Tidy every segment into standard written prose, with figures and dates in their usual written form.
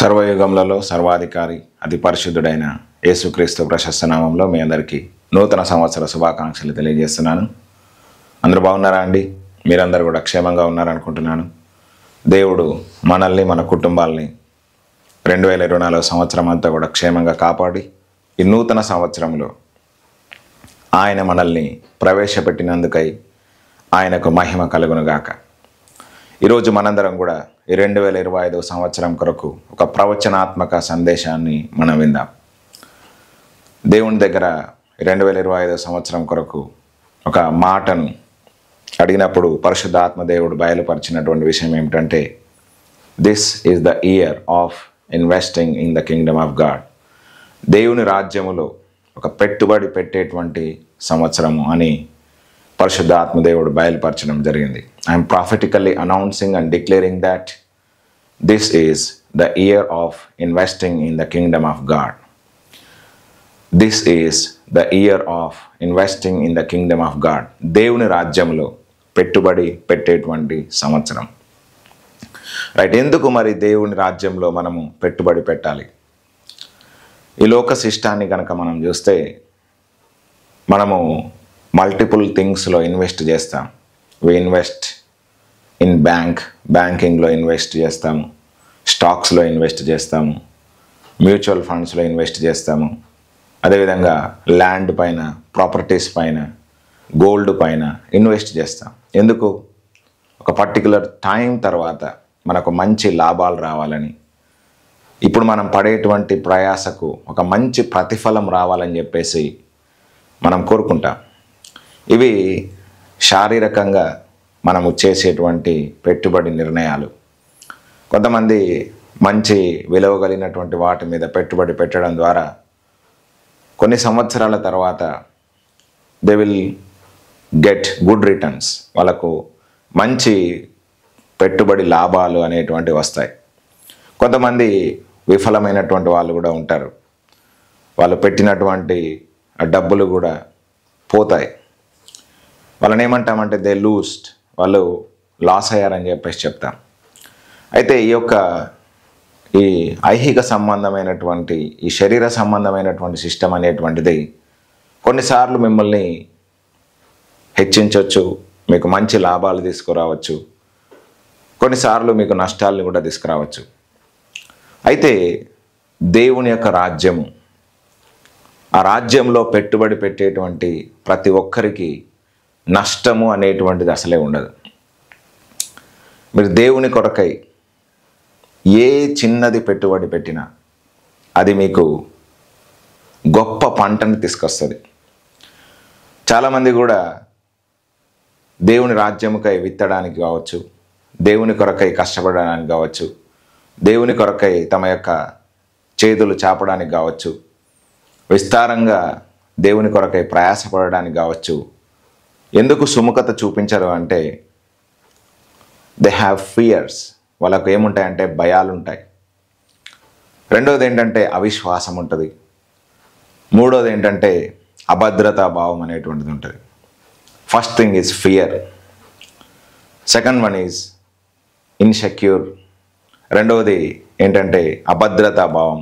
సర్వయుగములలో సర్వాధికారి అతి పరిశుద్ధుడైన యేసుక్రీస్తు ప్రశస్త నామంలో మీ అందరికీ నూతన సంవత్సర శుభాకాంక్షలు తెలియజేస్తున్నాను. అందరూ బాగున్నారా అండి? మీరందరూ కూడా క్షేమంగా ఉన్నారనుకుంటున్నాను. దేవుడు మనల్ని మన కుటుంబాలని 2024 సంవత్సరం అంతా కూడా క్షేమంగా కాపాడి ఈ నూతన సంవత్సరంలో ఆయన మనల్ని ప్రవేశపెట్టినందుకై ఆయనకు మహిమ కలుగునుగాక. ఈరోజు మనందరం కూడా ఈ 2025 సంవత్సరం కొరకు ఒక ప్రవచనాత్మక సందేశాన్ని మనం విందాం. దేవుని దగ్గర 2025 సంవత్సరం కొరకు ఒక మాటను అడిగినప్పుడు పరిశుద్ధాత్మ దేవుడు బయలుపరిచినటువంటి విషయం ఏమిటంటే, this is the year of investing in the kingdom of God. దేవుని రాజ్యములో ఒక పెట్టుబడి పెట్టేటువంటి సంవత్సరము అని పరిశుద్ధాత్మ దేవుడు బయలుపరచడం జరిగింది. I'm prophetically announcing and declaring that this is the year of investing in the kingdom of God. This is the year of investing in the kingdom of God. దేవుని రాజ్యంలో పెట్టుబడి పెట్టేటువంటి సంవత్సరం. రైట్, ఎందుకు మరి దేవుని రాజ్యంలో మనము పెట్టుబడి పెట్టాలి? ఈ లోక శిష్టాన్ని కనుక మనం చూస్తే మనము మల్టిపుల్ థింగ్స్లో ఇన్వెస్ట్ చేస్తాం. వి ఇన్వెస్ట్ ఇన్ బ్యాంకింగ్లో ఇన్వెస్ట్ చేస్తాము, స్టాక్స్లో ఇన్వెస్ట్ చేస్తాము, మ్యూచువల్ ఫండ్స్లో ఇన్వెస్ట్ చేస్తాము, అదేవిధంగా ల్యాండ్ పైన, ప్రాపర్టీస్ పైన, గోల్డ్ పైన ఇన్వెస్ట్ చేస్తాం. ఎందుకు? ఒక పర్టికులర్ టైం తర్వాత మనకు మంచి లాభాలు రావాలని, ఇప్పుడు మనం పడేటువంటి ప్రయాసకు ఒక మంచి ప్రతిఫలం రావాలని చెప్పేసి మనం కోరుకుంటాం. ఇవి శారీరకంగా మనము చేసేటువంటి పెట్టుబడి నిర్ణయాలు. కొంతమంది మంచి విలువ కలిగినటువంటి వాటి మీద పెట్టుబడి పెట్టడం ద్వారా కొన్ని సంవత్సరాల తర్వాత they will get good returns. వాళ్ళకు మంచి పెట్టుబడి లాభాలు అనేటువంటివి వస్తాయి. కొంతమంది విఫలమైనటువంటి వాళ్ళు కూడా ఉంటారు. వాళ్ళు పెట్టినటువంటి డబ్బులు కూడా పోతాయి. వాళ్ళని ఏమంటామంటే దే లూస్డ్, వాళ్ళు లాస్ అయ్యారని చెప్పేసి చెప్తాం. అయితే ఈ ఐహిక సంబంధమైనటువంటి, ఈ శరీర సంబంధమైనటువంటి సిస్టమ్ అనేటువంటిది కొన్నిసార్లు మిమ్మల్ని హెచ్చించవచ్చు, మీకు మంచి లాభాలు తీసుకురావచ్చు, కొన్నిసార్లు మీకు నష్టాలను కూడా తీసుకురావచ్చు. అయితే దేవుని యొక్క రాజ్యము, ఆ రాజ్యంలో పెట్టుబడి పెట్టేటువంటి ప్రతి ఒక్కరికి నష్టము అనేటువంటిది అసలే ఉండదు. మీరు దేవుని కొరకై ఏ చిన్నది పెట్టుబడి పెట్టినా అది మీకు గొప్ప పంటను తీసుకొస్తుంది. చాలామంది కూడా దేవుని రాజ్యముకై విత్తడానికి కావచ్చు, దేవుని కొరకై కష్టపడడానికి కావచ్చు, దేవుని కొరకై తమ యొక్క చేతులు చాపడానికి కావచ్చు, విస్తారంగా దేవుని కొరకై ప్రయాసపడడానికి కావచ్చు, ఎందుకు సుముఖత చూపించరు అంటే దే హ్యావ్ ఫియర్స్. వాళ్ళకు ఏముంటాయంటే భయాలు ఉంటాయి. రెండోది ఏంటంటే అవిశ్వాసం ఉంటుంది. మూడోది ఏంటంటే అభద్రతా భావం అనేటువంటిది ఉంటుంది. First thing is fear, second one is insecure, రెండవది ఏంటంటే అభద్రతా భావం,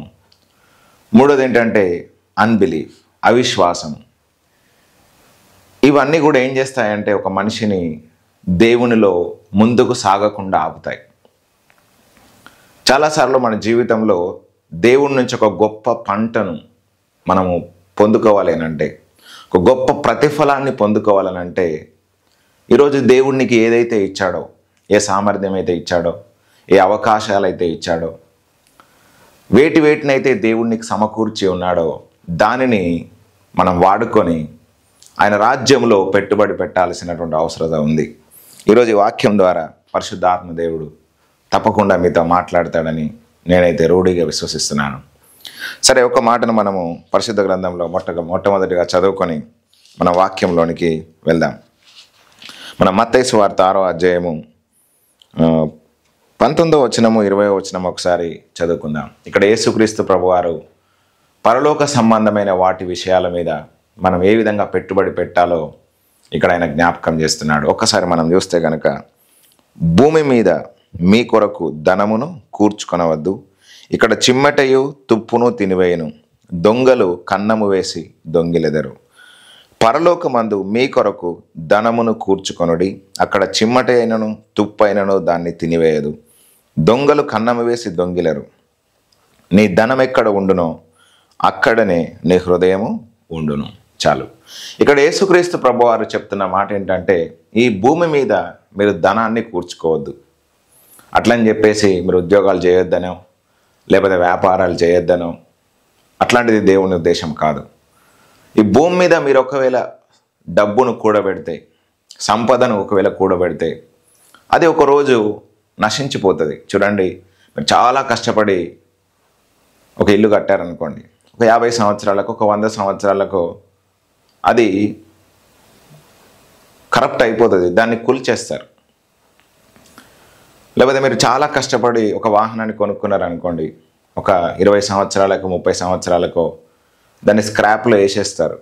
మూడోది ఏంటంటే అన్బిలీఫ్, అవిశ్వాసం. ఇవన్నీ కూడా ఏం చేస్తాయంటే ఒక మనిషిని దేవునిలో ముందుకు సాగకుండా ఆపుతాయి. చాలాసార్లు మన జీవితంలో దేవుని నుంచి ఒక గొప్ప పంటను మనము పొందుకోవాలి అంటే, ఒక గొప్ప ప్రతిఫలాన్ని పొందుకోవాలనంటే, ఈరోజు దేవునికి ఏదైతే ఇచ్చాడో, ఏ సామర్థ్యం అయితే ఇచ్చాడో, ఏ అవకాశాలు అయితే ఇచ్చాడో, వేటినైతే దేవునికి సమకూర్చి ఉన్నాడో దానిని మనం వాడుకొని ఆయన రాజ్యంలో పెట్టుబడి పెట్టాల్సినటువంటి అవసరత ఉంది. ఈరోజు ఈ వాక్యం ద్వారా పరిశుద్ధాత్మ దేవుడు తప్పకుండా మీతో మాట్లాడతాడని నేనైతే రూఢిగా విశ్వసిస్తున్నాను. సరే, ఒక మాటను మనము పరిశుద్ధ గ్రంథంలో మొట్టమొదటిగా చదువుకొని మన వాక్యంలోనికి వెళ్దాం. మన మత్తయి సువార్త 6వ అధ్యాయము 19వ వచనము 20వ వచనం ఒకసారి చదువుకుందాం. ఇక్కడ యేసుక్రీస్తు ప్రభువారు పరలోక సంబంధమైన వాటి విషయాల మీద మనం ఏ విధంగా పెట్టుబడి పెట్టాలో ఇక్కడ ఆయన జ్ఞాపకం చేస్తున్నాడు. ఒక్కసారి మనం చూస్తే కనుక, భూమి మీద మీ కొరకు ధనమును కూర్చుకొనవద్దు, ఇక్కడ చిమ్మటయు తుప్పును తినివేయును, దొంగలు కన్నము వేసి దొంగిలెదరు. పరలోకమందు మీ కొరకు ధనమును కూర్చుకొనుడి, అక్కడ చిమ్మట అయినను తుప్పైనను దాన్ని తినివేయదు, దొంగలు కన్నము వేసి దొంగిలరు. నీ ధనం ఎక్కడ ఉండునో అక్కడనే నీ హృదయము ఉండును. చాలు. ఇక్కడ యేసుక్రీస్తు ప్రభువారు చెప్తున్న మాట ఏంటంటే, ఈ భూమి మీద మీరు ధనాన్ని కూర్చుకోవద్దు. అట్లని చెప్పేసి మీరు ఉద్యోగాలు చేయొద్దనో లేకపోతే వ్యాపారాలు చేయొద్దనో అట్లాంటిది దేవుని ఉద్దేశం కాదు. ఈ భూమి మీద మీరు ఒకవేళ డబ్బును కూడబెడితే, సంపదను ఒకవేళ కూడబెడితే అది ఒకరోజు నశించిపోతుంది. చూడండి, మీరు చాలా కష్టపడి ఒక ఇల్లు కట్టారనుకోండి, ఒక 50 సంవత్సరాలకు, ఒక 100 సంవత్సరాలకు అది కరప్ట్ అయిపోతుంది, దాన్ని కూల్చేస్తారు. లేకపోతే మీరు చాలా కష్టపడి ఒక వాహనాన్ని కొనుక్కున్నారనుకోండి, ఒక 20 సంవత్సరాలకు 30 సంవత్సరాలకు దాన్ని స్క్రాప్లో వేసేస్తారు.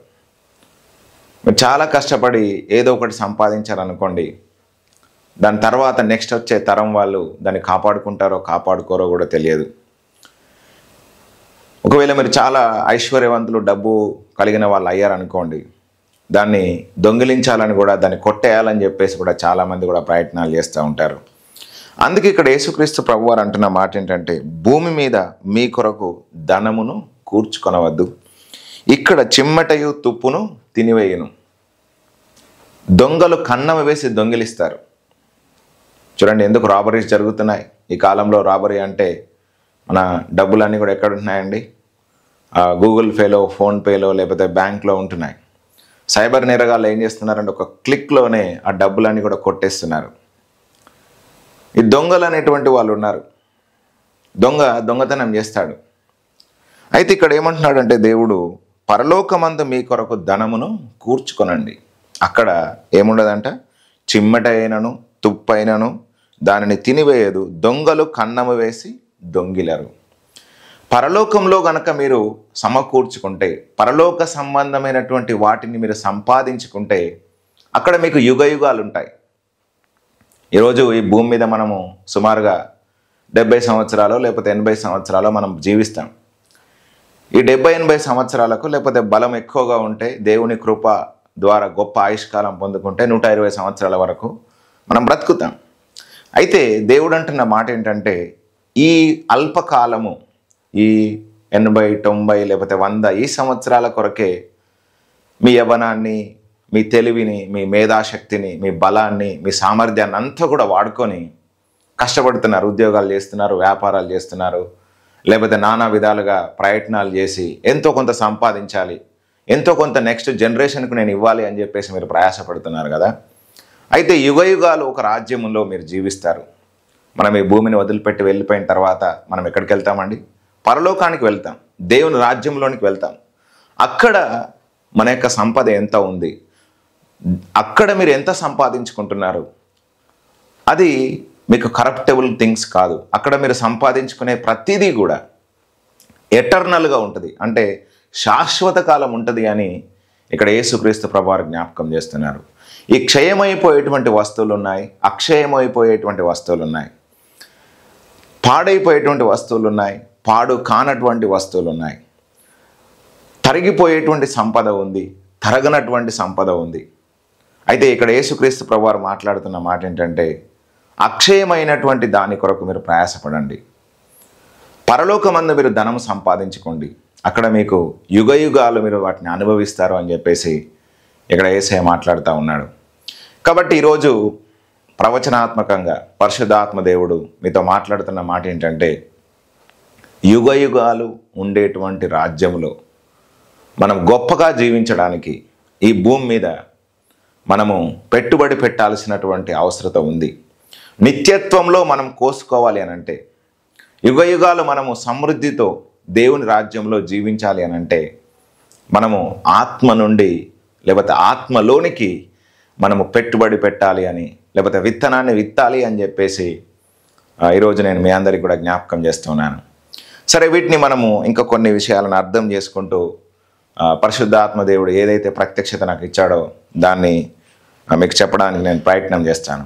మీరు చాలా కష్టపడి ఏదో ఒకటి సంపాదించారనుకోండి, దాని తర్వాత నెక్స్ట్ వచ్చే తరం వాళ్ళు దాన్ని కాపాడుకుంటారో కాపాడుకోరో కూడా తెలియదు. ఒకవేళ మీరు చాలా ఐశ్వర్యవంతులు, డబ్బు కలిగిన వాళ్ళు అయ్యారనుకోండి, దాన్ని దొంగిలించాలని కూడా, దాన్ని కొట్టేయాలని చెప్పేసి కూడా చాలామంది కూడా ప్రయత్నాలు చేస్తూ ఉంటారు. అందుకే ఇక్కడ యేసుక్రీస్తు ప్రభువారు అంటున్న మాట ఏంటంటే, భూమి మీద మీ కొరకు ధనమును కూర్చుకొనవద్దు, ఇక్కడ చిమ్మటయు తుప్పును తినివేయును, దొంగలు కన్నము వేసి దొంగిలిస్తారు. చూడండి, ఎందుకు రాబరీస్ జరుగుతున్నాయి ఈ కాలంలో. రాబరీ అంటే మన డబ్బులన్నీ కూడా ఎక్కడ ఉంటున్నాయండి? గూగుల్ పేలో, ఫోన్పేలో, లేకపోతే బ్యాంక్లో ఉంటున్నాయి. సైబర్ నేరగాళ్ళు ఏం చేస్తున్నారంటే ఒక క్లిక్లోనే ఆ డబ్బులన్నీ కూడా కొట్టేస్తున్నారు. ఈ దొంగలు అనేటువంటి వాళ్ళు ఉన్నారు. దొంగతనం చేస్తాడు. అయితే ఇక్కడ ఏమంటున్నాడంటే దేవుడు, పరలోకమందు మీ కొరకు ధనమును కూర్చుకొనండి, అక్కడ ఏముండదంట, చిమ్మట అయినను తుప్పైనను దానిని తినివేయదు, దొంగలు కన్నము వేసి దొంగిలరు. పరలోకంలో గనక మీరు సమకూర్చుకుంటే, పరలోక సంబంధమైనటువంటి వాటిని మీరు సంపాదించుకుంటే, అక్కడ మీకు యుగయుగాలు ఉంటాయి. ఈరోజు ఈ భూమి మీద మనము సుమారుగా 70 సంవత్సరాలు లేకపోతే 80 సంవత్సరాలు మనం జీవిస్తాం. ఈ 70-80 సంవత్సరాలకు లేకపోతే బలం ఎక్కువగా ఉంటే, దేవుని కృప ద్వారా గొప్ప ఆయుష్కాలం పొందుకుంటే 120 సంవత్సరాల వరకు మనం బ్రతుకుతాం. అయితే దేవుడు అంటున్న మాట ఏంటంటే, ఈ అల్పకాలము, ఈ 80, 90 లేకపోతే 100 ఈ సంవత్సరాల కొరకే మీ యవ్వనాన్ని, మీ తెలివిని, మీ మేధాశక్తిని, మీ బలాన్ని, మీ సామర్థ్యాన్ని అంతా కూడా వాడుకొని కష్టపడుతున్నారు. ఉద్యోగాలు చేస్తున్నారు, వ్యాపారాలు చేస్తున్నారు, లేకపోతే నానా విధాలుగా ప్రయత్నాలు చేసి ఎంతో కొంత సంపాదించాలి, ఎంతో కొంత నెక్స్ట్ జనరేషన్కు నేను ఇవ్వాలి అని చెప్పేసి మీరు ప్రయాసపడుతున్నారు కదా. అయితే యుగయుగాలు ఒక రాజ్యంలో మీరు జీవిస్తారు. మనం ఈ భూమిని వదిలిపెట్టి వెళ్ళిపోయిన తర్వాత మనం ఎక్కడికి వెళ్తామండి? పరలోకానికి వెళ్తాం, దేవుని రాజ్యంలోనికి వెళ్తాం. అక్కడ మన యొక్క సంపద ఎంత ఉంది, అక్కడ మీరు ఎంత సంపాదించుకుంటున్నారు, అది మీకు కరప్టబుల్ థింగ్స్ కాదు. అక్కడ మీరు సంపాదించుకునే ప్రతిదీ కూడా ఎటర్నల్గా ఉంటుంది, అంటే శాశ్వత కాలం ఉంటుంది అని ఇక్కడ యేసుక్రీస్తు ప్రభువారు జ్ఞాపకం చేస్తున్నారు. ఈ క్షయమైపోయేటువంటి వస్తువులు ఉన్నాయి, అక్షయమైపోయేటువంటి వస్తువులు ఉన్నాయి, పాడైపోయేటువంటి వస్తువులు ఉన్నాయి, పాడు కానటువంటి వస్తువులు ఉన్నాయి, తరిగిపోయేటువంటి సంపద ఉంది, తరగనటువంటి సంపద ఉంది. అయితే ఇక్కడ యేసుక్రీస్తు ప్రభువారు మాట్లాడుతున్న మాట ఏంటంటే, అక్షయమైనటువంటి దాని కొరకు మీరు ప్రయాసపడండి, పరలోకమందు మీరు ధనం సంపాదించుకోండి, అక్కడ మీకు యుగయుగాలు మీరు వాటిని అనుభవిస్తారు అని చెప్పేసి ఇక్కడ యేసయ్య మాట్లాడుతూ ఉన్నాడు. కాబట్టి ఈరోజు ప్రవచనాత్మకంగా పరిశుద్ధాత్మ దేవుడు మీతో మాట్లాడుతున్న మాట ఏంటంటే, యుగయుగాలు ఉండేటువంటి రాజ్యంలో మనం గొప్పగా జీవించడానికి ఈ భూమి మీద మనము పెట్టుబడి పెట్టాల్సినటువంటి అవసరత ఉంది. నిత్యత్వంలో మనం కోసుకోవాలి అని అంటే, యుగయుగాలు మనము సమృద్ధితో దేవుని రాజ్యంలో జీవించాలి అని అంటే, మనము ఆత్మ నుండి లేకపోతే ఆత్మలోనికి మనము పెట్టుబడి పెట్టాలి అని, లేకపోతే విత్తనాన్ని విత్తాలి అని చెప్పేసి ఈరోజు నేను మీ అందరికీ కూడా జ్ఞాపకం చేస్తున్నాను. సరే, వీటిని మనము ఇంకా కొన్ని విషయాలను అర్థం చేసుకుంటూ పరిశుద్ధాత్మ దేవుడు ఏదైతే ప్రత్యక్షత నాకు ఇచ్చాడో దాన్ని మీకు చెప్పడానికి నేను ప్రయత్నం చేస్తాను.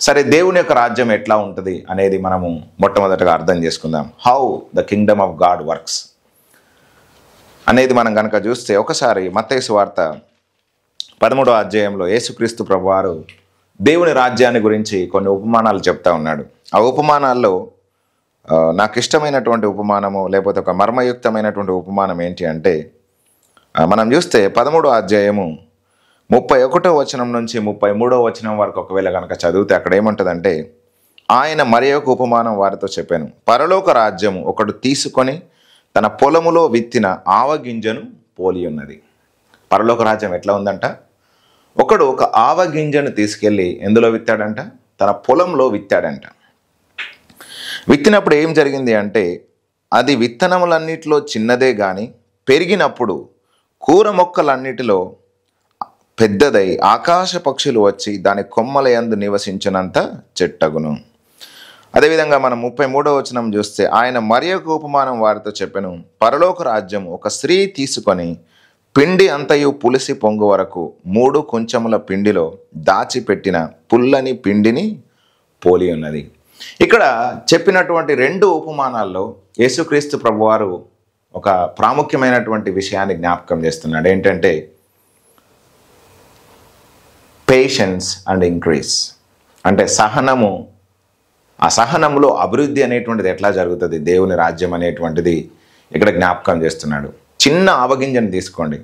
సరే, దేవుని యొక్క రాజ్యం ఎట్లా ఉంటుంది అనేది మనము మొట్టమొదటిగా అర్థం చేసుకుందాం. How the kingdom of God works అనేది మనం కనుక చూస్తే, ఒకసారి మత్తయి సువార్త 13వ అధ్యాయంలో యేసుక్రీస్తు ప్రభువారు దేవుని రాజ్యాన్ని గురించి కొన్ని ఉపమానాలు చెప్తా ఉన్నాడు. ఆ ఉపమానాల్లో నాకు ఇష్టమైనటువంటి ఉపమానము, లేకపోతే ఒక మర్మయుక్తమైనటువంటి ఉపమానం ఏంటి అంటే, మనం చూస్తే 13వ అధ్యాయము 31వ వచనం నుంచి 33వ వచనం వరకు ఒకవేళ కనుక చదివితే అక్కడ ఏముంటుందంటే, ఆయన మరి ఒక ఉపమానం వారితో చెప్పాను. పరలోక రాజ్యము ఒకడు తీసుకొని తన పొలములో విత్తిన ఆవగింజను పోలి ఉన్నది. పరలోక రాజ్యం ఎట్లా ఉందంట? ఒకడు ఒక ఆవగింజను తీసుకెళ్ళి ఎందులో విత్తాడంట? తన పొలంలో విత్తాడంట. విత్తినప్పుడు ఏం జరిగింది అంటే, అది విత్తనములన్నిటిలో చిన్నదే కానీ పెరిగినప్పుడు కూర మొక్కలన్నిటిలో పెద్దదై ఆకాశ పక్షులు వచ్చి దాని కొమ్మల యందు నివసించినంత చెట్టగును. అదేవిధంగా మనం 33వ వచనం చూస్తే, ఆయన మరి ఒక ఉపమానం వారితో చెప్పెను. పరలోక రాజ్యం ఒక స్త్రీ తీసుకొని పిండి అంతయు పులిసి పొంగు వరకు 3 కొంచెముల పిండిలో దాచిపెట్టిన పుల్లని పిండిని పోలి ఉన్నది. ఇక్కడ చెప్పినటువంటి 2 ఉపమానాల్లో యేసుక్రీస్తు ప్రభువారు ఒక ప్రాముఖ్యమైనటువంటి విషయాన్ని జ్ఞాపకం చేస్తున్నాడు. ఏంటంటే, పేషెన్స్ అండ్ ఇంక్రీజ్. అంటే సహనము, ఆ సహనంలో అభివృద్ధి అనేటువంటిది ఎట్లా జరుగుతుంది, దేవుని రాజ్యం అనేటువంటిది ఇక్కడ జ్ఞాపకం చేస్తున్నాడు. చిన్న ఆవగింజను తీసుకోండి.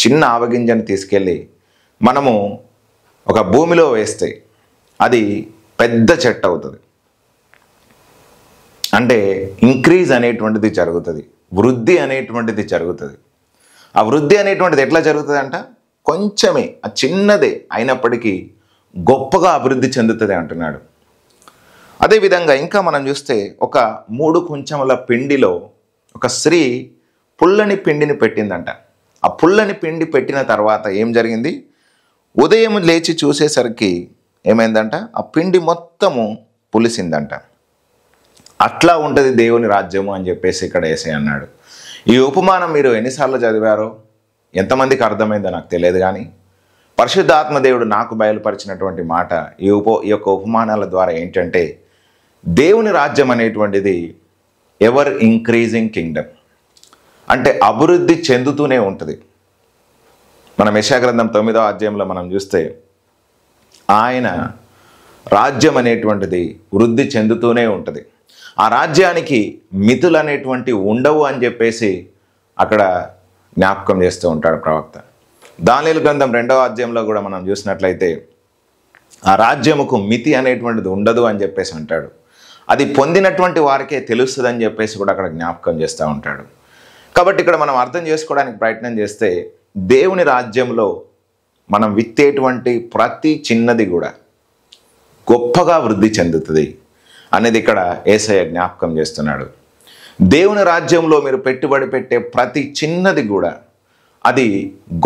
చిన్న ఆవగింజను తీసుకెళ్ళి మనము ఒక భూమిలో వేస్తే అది పెద్ద చెట్టు అవుతుంది. అంటే ఇంక్రీజ్ అనేటువంటిది జరుగుతుంది, వృద్ధి అనేటువంటిది జరుగుతుంది. ఆ వృద్ధి అనేటువంటిది ఎట్లా జరుగుతుంది అంట? కొంచెమే, ఆ చిన్నదే అయినప్పటికీ గొప్పగా అభివృద్ధి చెందుతుంది అంటున్నాడు. అదేవిధంగా ఇంకా మనం చూస్తే, ఒక 3 కొంచెముల పిండిలో ఒక స్త్రీ పుల్లని పిండిని పెట్టిందంట. ఆ పుల్లని పిండి పెట్టిన తర్వాత ఏం జరిగింది? ఉదయం లేచి చూసేసరికి ఏమైందంట? ఆ పిండి మొత్తము పులిసిందంట. అట్లా ఉంటుంది దేవుని రాజ్యము అని చెప్పేసి ఇక్కడ యేసయ్య అన్నాడు. ఈ ఉపమానం మీరు ఎన్నిసార్లు చదివారో, ఎంతమందికి అర్థమైందో నాకు తెలియదు, కానీ పరిశుద్ధాత్మ దేవుడు నాకు బయలుపరిచినటువంటి మాట ఈ యొక్క ఉపమానాల ద్వారా ఏంటంటే, దేవుని రాజ్యం అనేటువంటిది ఎవర్ ఇంక్రీజింగ్ కింగ్డమ్. అంటే అభివృద్ధి చెందుతూనే ఉంటుంది. మనం యెషయా గ్రంథం 9వ అధ్యాయంలో మనం చూస్తే, ఆయన రాజ్యం అనేటువంటిది వృద్ధి చెందుతూనే ఉంటుంది. ఆ రాజ్యానికి మితులు అనేటువంటి ఉండవు అని చెప్పేసి అక్కడ జ్ఞాపకం చేస్తూ ఉంటాడు ప్రవక్త. దానియేలు గ్రంథం 2వ అధ్యాయంలో కూడా మనం చూసినట్లయితే, ఆ రాజ్యముకు మితి అనేటువంటిది ఉండదు అని చెప్పేసి అంటాడు. అది పొందినటువంటి వారికే తెలుస్తుంది అని చెప్పేసి కూడా అక్కడ జ్ఞాపకం చేస్తూ ఉంటాడు. కాబట్టి ఇక్కడ మనం అర్థం చేసుకోవడానికి ప్రయత్నం చేస్తే, దేవుని రాజ్యంలో మనం విత్తేటువంటి ప్రతి చిన్నది కూడా గొప్పగా వృద్ధి చెందుతుంది అనేది ఇక్కడ యేసయ్య జ్ఞాపకం చేస్తున్నాడు. దేవుని రాజ్యంలో మీరు పెట్టుబడి పెట్టే ప్రతి చిన్నది కూడా అది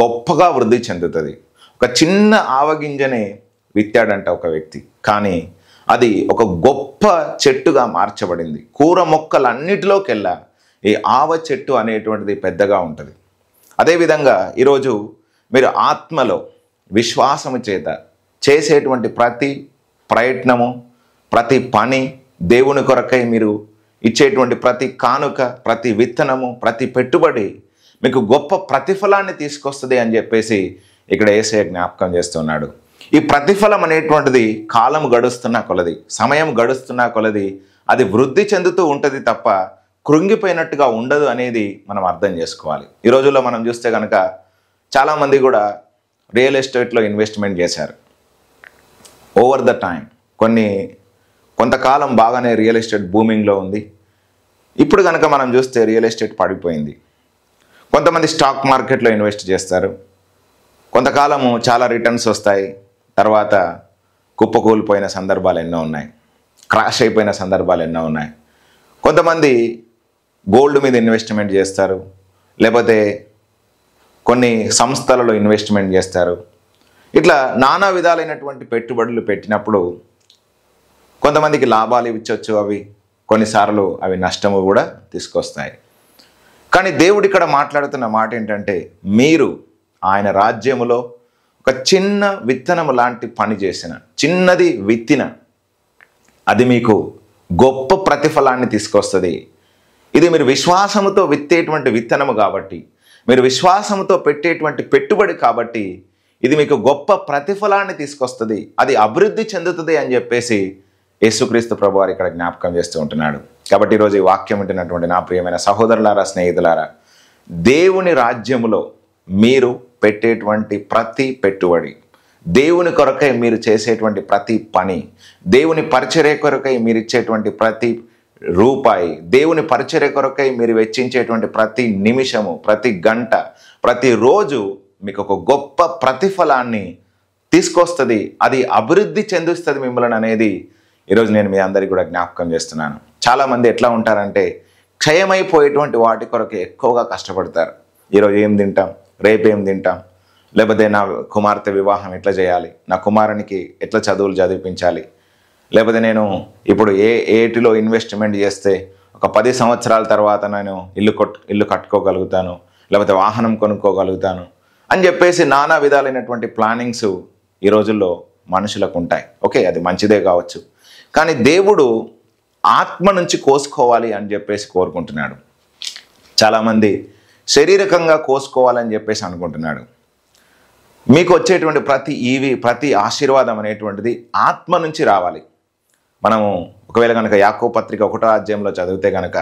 గొప్పగా వృద్ధి చెందుతుంది. ఒక చిన్న ఆవగింజనే విత్తాడంట ఒక వ్యక్తి, కానీ అది ఒక గొప్ప చెట్టుగా మార్చబడింది. కూర మొక్కలన్నిటిలోకెల్లా ఈ ఆవ చెట్టు అనేటువంటిది పెద్దగా ఉంటుంది. అదేవిధంగా ఈరోజు మీరు ఆత్మలో విశ్వాసము చేత చేసేటువంటి ప్రతి ప్రయత్నము, ప్రతి పని, దేవుని కొరకై మీరు ఇచ్చేటువంటి ప్రతి కానుక, ప్రతి విత్తనము, ప్రతి పెట్టుబడి మీకు గొప్ప ప్రతిఫలాన్ని తీసుకొస్తుంది అని చెప్పేసి ఇక్కడ యేసయ్య జ్ఞాపకం చేస్తున్నాడు. ఈ ప్రతిఫలం అనేటువంటిది కాలం గడుస్తున్న కొలది, సమయం గడుస్తున్న కొలది అది వృద్ధి చెందుతూ ఉంటుంది తప్ప కృంగిపోయినట్టుగా ఉండదు అనేది మనం అర్థం చేసుకోవాలి. ఈ రోజుల్లో మనం చూస్తే కనుక చాలామంది కూడా రియల్ ఎస్టేట్లో ఇన్వెస్ట్మెంట్ చేశారు. ఓవర్ ద టైం కొంతకాలం బాగానే రియల్ ఎస్టేట్ బూమింగ్లో ఉంది. ఇప్పుడు కనుక మనం చూస్తే రియల్ ఎస్టేట్ పడిపోయింది. కొంతమంది స్టాక్ మార్కెట్లో ఇన్వెస్ట్ చేస్తారు, కొంతకాలము చాలా రిటర్న్స్ వస్తాయి, తర్వాత కుప్పకూలిపోయిన సందర్భాలు ఎన్నో ఉన్నాయి, క్రాష్ అయిపోయిన సందర్భాలు ఎన్నో ఉన్నాయి. కొంతమంది గోల్డ్ మీద ఇన్వెస్ట్మెంట్ చేస్తారు, లేకపోతే కొన్ని సంస్థలలో ఇన్వెస్ట్మెంట్ చేస్తారు. ఇట్లా నానా విధాలైనటువంటి పెట్టుబడులు పెట్టినప్పుడు కొంతమందికి లాభాలు ఇవ్వచ్చు, అవి కొన్నిసార్లు అవి నష్టము కూడా తీసుకొస్తాయి. కానీ దేవుడు ఇక్కడ మాట్లాడుతున్న మాట ఏంటంటే, మీరు ఆయన రాజ్యములో ఒక చిన్న విత్తనము లాంటి పని చేసిన, చిన్నది విత్తిన అది మీకు గొప్ప ప్రతిఫలాన్ని తీసుకొస్తుంది. ఇది మీరు విశ్వాసముతో విత్తేటువంటి విత్తనము కాబట్టి, మీరు విశ్వాసముతో పెట్టేటువంటి పెట్టుబడి కాబట్టి ఇది మీకు గొప్ప ప్రతిఫలాన్ని తీసుకొస్తుంది, అది అభివృద్ధి చెందుతుంది అని చెప్పేసి యేసుక్రీస్తు ప్రభువారు ఇక్కడ జ్ఞాపకం చేస్తూ ఉంటున్నాడు. కాబట్టి ఈరోజు ఈ వాక్యం వింటున్నటువంటి నా ప్రియమైన సహోదరులారా, స్నేహితులారా, దేవుని రాజ్యములో మీరు పెట్టేటువంటి ప్రతి పెట్టుబడి, దేవుని కొరకై మీరు చేసేటువంటి ప్రతి పని, దేవుని పరిచర్య కొరకై మీరు ఇచ్చేటువంటి ప్రతి రూపాయి, దేవుని పరిచర్య కొరకై మీరు వెచ్చించేటువంటి ప్రతి నిమిషము, ప్రతి గంట, ప్రతిరోజు మీకు ఒక గొప్ప ప్రతిఫలాన్ని తీసుకొస్తుంది, అది అభివృద్ధి చెందిస్తుంది మిమ్మల్ని అనేది ఈరోజు నేను మీ అందరికీ కూడా జ్ఞాపకం చేస్తున్నాను. చాలామంది ఎట్లా ఉంటారంటే క్షయమైపోయేటువంటి వాటి కొరకు ఎక్కువగా కష్టపడతారు. ఈరోజు ఏం తింటాం, రేపు ఏం తింటాం, లేకపోతే నా కుమార్తె వివాహం ఎట్లా చేయాలి, నా కుమారునికి ఎట్లా చదువులు చదివించాలి, లేకపోతే నేను ఇప్పుడు ఏటిలో ఇన్వెస్ట్మెంట్ చేస్తే ఒక 10 సంవత్సరాల తర్వాత నేను ఇల్లు కట్టుకోగలుగుతాను, లేకపోతే వాహనం కొనుక్కోగలుగుతాను అని చెప్పేసి నానా విధాలైనటువంటి ప్లానింగ్స్ ఈ రోజుల్లో మనుషులకు ఉంటాయి. ఓకే, అది మంచిదే కావచ్చు, కానీ దేవుడు ఆత్మ నుంచి కోసుకోవాలి అని చెప్పేసి కోరుకుంటున్నాడు. చాలామంది శారీరకంగా కోసుకోవాలని చెప్పేసి అనుకుంటున్నాడు. మీకు వచ్చేటువంటి ప్రతి ఆశీర్వాదం అనేటువంటిది ఆత్మ నుంచి రావాలి. మనము ఒకవేళ కనుక యాకోబు పత్రిక 1వ అధ్యాయంలో చదివితే కనుక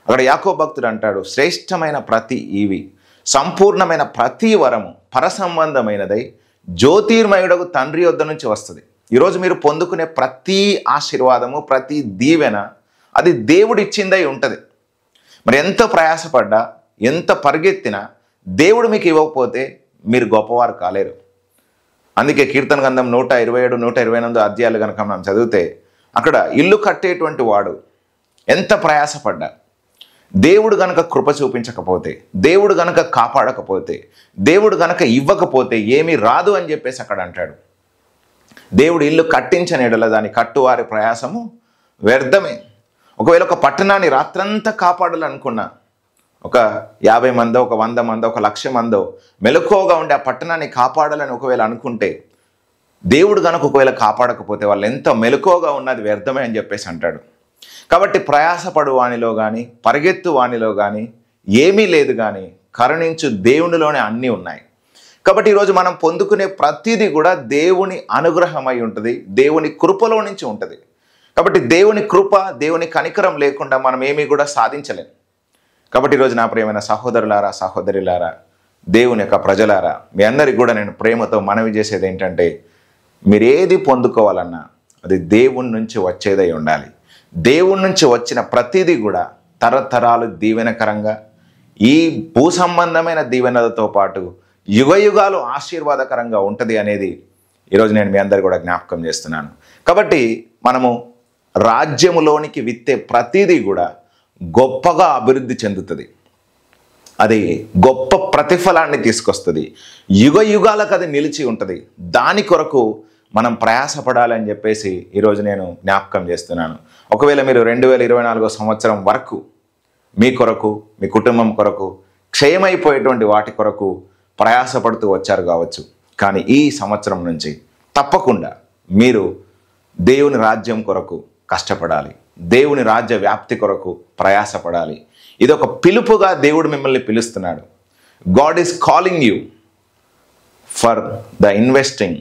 అక్కడ యాకోబు భక్తుడు అంటాడు, శ్రేష్టమైన ప్రతి ఈవి, సంపూర్ణమైన ప్రతి వరము పరసంబంధమైనదై జ్యోతిర్మయుడకు తండ్రి యొద్ద నుంచి వస్తుంది. ఈరోజు మీరు పొందుకునే ప్రతి ఆశీర్వాదము, ప్రతి దీవెన అది దేవుడు ఇచ్చిందై ఉంటుంది. మరి ఎంత ప్రయాసపడ్డా, ఎంత పరిగెత్తినా దేవుడు మీకు ఇవ్వకపోతే మీరు గొప్పవారు కాలేరు. అందుకే కీర్తన గ్రంథం 127, 128 అధ్యాయాలు కనుక మనం చదివితే అక్కడ ఇల్లు కట్టేటువంటి వాడు ఎంత ప్రయాసపడ్డా దేవుడు గనక కృప చూపించకపోతే, దేవుడు గనక కాపాడకపోతే, దేవుడు గనక ఇవ్వకపోతే ఏమీ రాదు అని చెప్పేసి అక్కడ అంటాడు. దేవుడు ఇల్లు కట్టించని ఎడల దాని కట్టువారి ప్రయాసము వ్యర్థమే. ఒకవేళ ఒక పట్టణాన్ని రాత్రంతా కాపాడాలనుకున్నా, ఒక 50 మందో, ఒక 100 మందో, ఒక 1,00,000 మందో మెలకువగా ఉండి ఆ పట్టణాన్ని కాపాడాలని ఒకవేళ అనుకుంటే, దేవుడు గనక ఒకవేళ కాపాడకపోతే వాళ్ళు ఎంత మెలకువగా ఉన్నది వ్యర్థమే అని చెప్పేసి అంటాడు. కాబట్టి ప్రయాసపడు వానిలో కానీ, పరిగెత్తు వానిలో కానీ ఏమీ లేదు, కానీ కరుణించు దేవునిలోనే అన్నీ ఉన్నాయి. కాబట్టి ఈరోజు మనం పొందుకునే ప్రతిదీ కూడా దేవుని అనుగ్రహమై ఉంటుంది, దేవుని కృపలో నుంచి ఉంటుంది. కాబట్టి దేవుని కృప, దేవుని కనికరం లేకుండా మనం ఏమీ కూడా సాధించలేం. కాబట్టి ఈరోజు నా ప్రియమైన సహోదరులారా, సహోదరులారా, దేవుని యొక్క ప్రజలారా, మీ అందరికీ కూడా నేను ప్రేమతో మనవి చేసేది ఏంటంటే, మీరు ఏది పొందుకోవాలన్నా అది దేవుని నుంచి వచ్చేదై ఉండాలి. దేవుని నుంచి వచ్చిన ప్రతిదీ కూడా తరతరాలు దీవెనకరంగా, ఈ భూ సంబంధమైన దీవెనలతో పాటు యుగయుగాలు ఆశీర్వాదకరంగా ఉంటుంది అనేది ఈరోజు నేను మీ అందరు కూడా జ్ఞాపకం చేస్తున్నాను. కాబట్టి మనము రాజ్యములోనికి విత్తే ప్రతిదీ కూడా గొప్పగా అభివృద్ధి చెందుతుంది, అది గొప్ప ప్రతిఫలాన్ని తీసుకొస్తుంది, యుగయుగాలకు అది నిలిచి ఉంటుంది. దాని కొరకు మనం ప్రయాసపడాలని చెప్పేసి ఈరోజు నేను జ్ఞాపకం చేస్తున్నాను. ఒకవేళ మీరు 2024 సంవత్సరం వరకు మీ కొరకు, మీ కుటుంబం కొరకు, క్షయమైపోయేటువంటి వాటి కొరకు ప్రయాసపడుతూ వచ్చారు కావచ్చు, కానీ ఈ సంవత్సరం నుంచి తప్పకుండా మీరు దేవుని రాజ్యం కొరకు కష్టపడాలి, దేవుని రాజ్య వ్యాప్తి కొరకు ప్రయాసపడాలి. ఇది ఒక పిలుపుగా దేవుడు మిమ్మల్ని పిలుస్తున్నాడు. God is calling you for the investing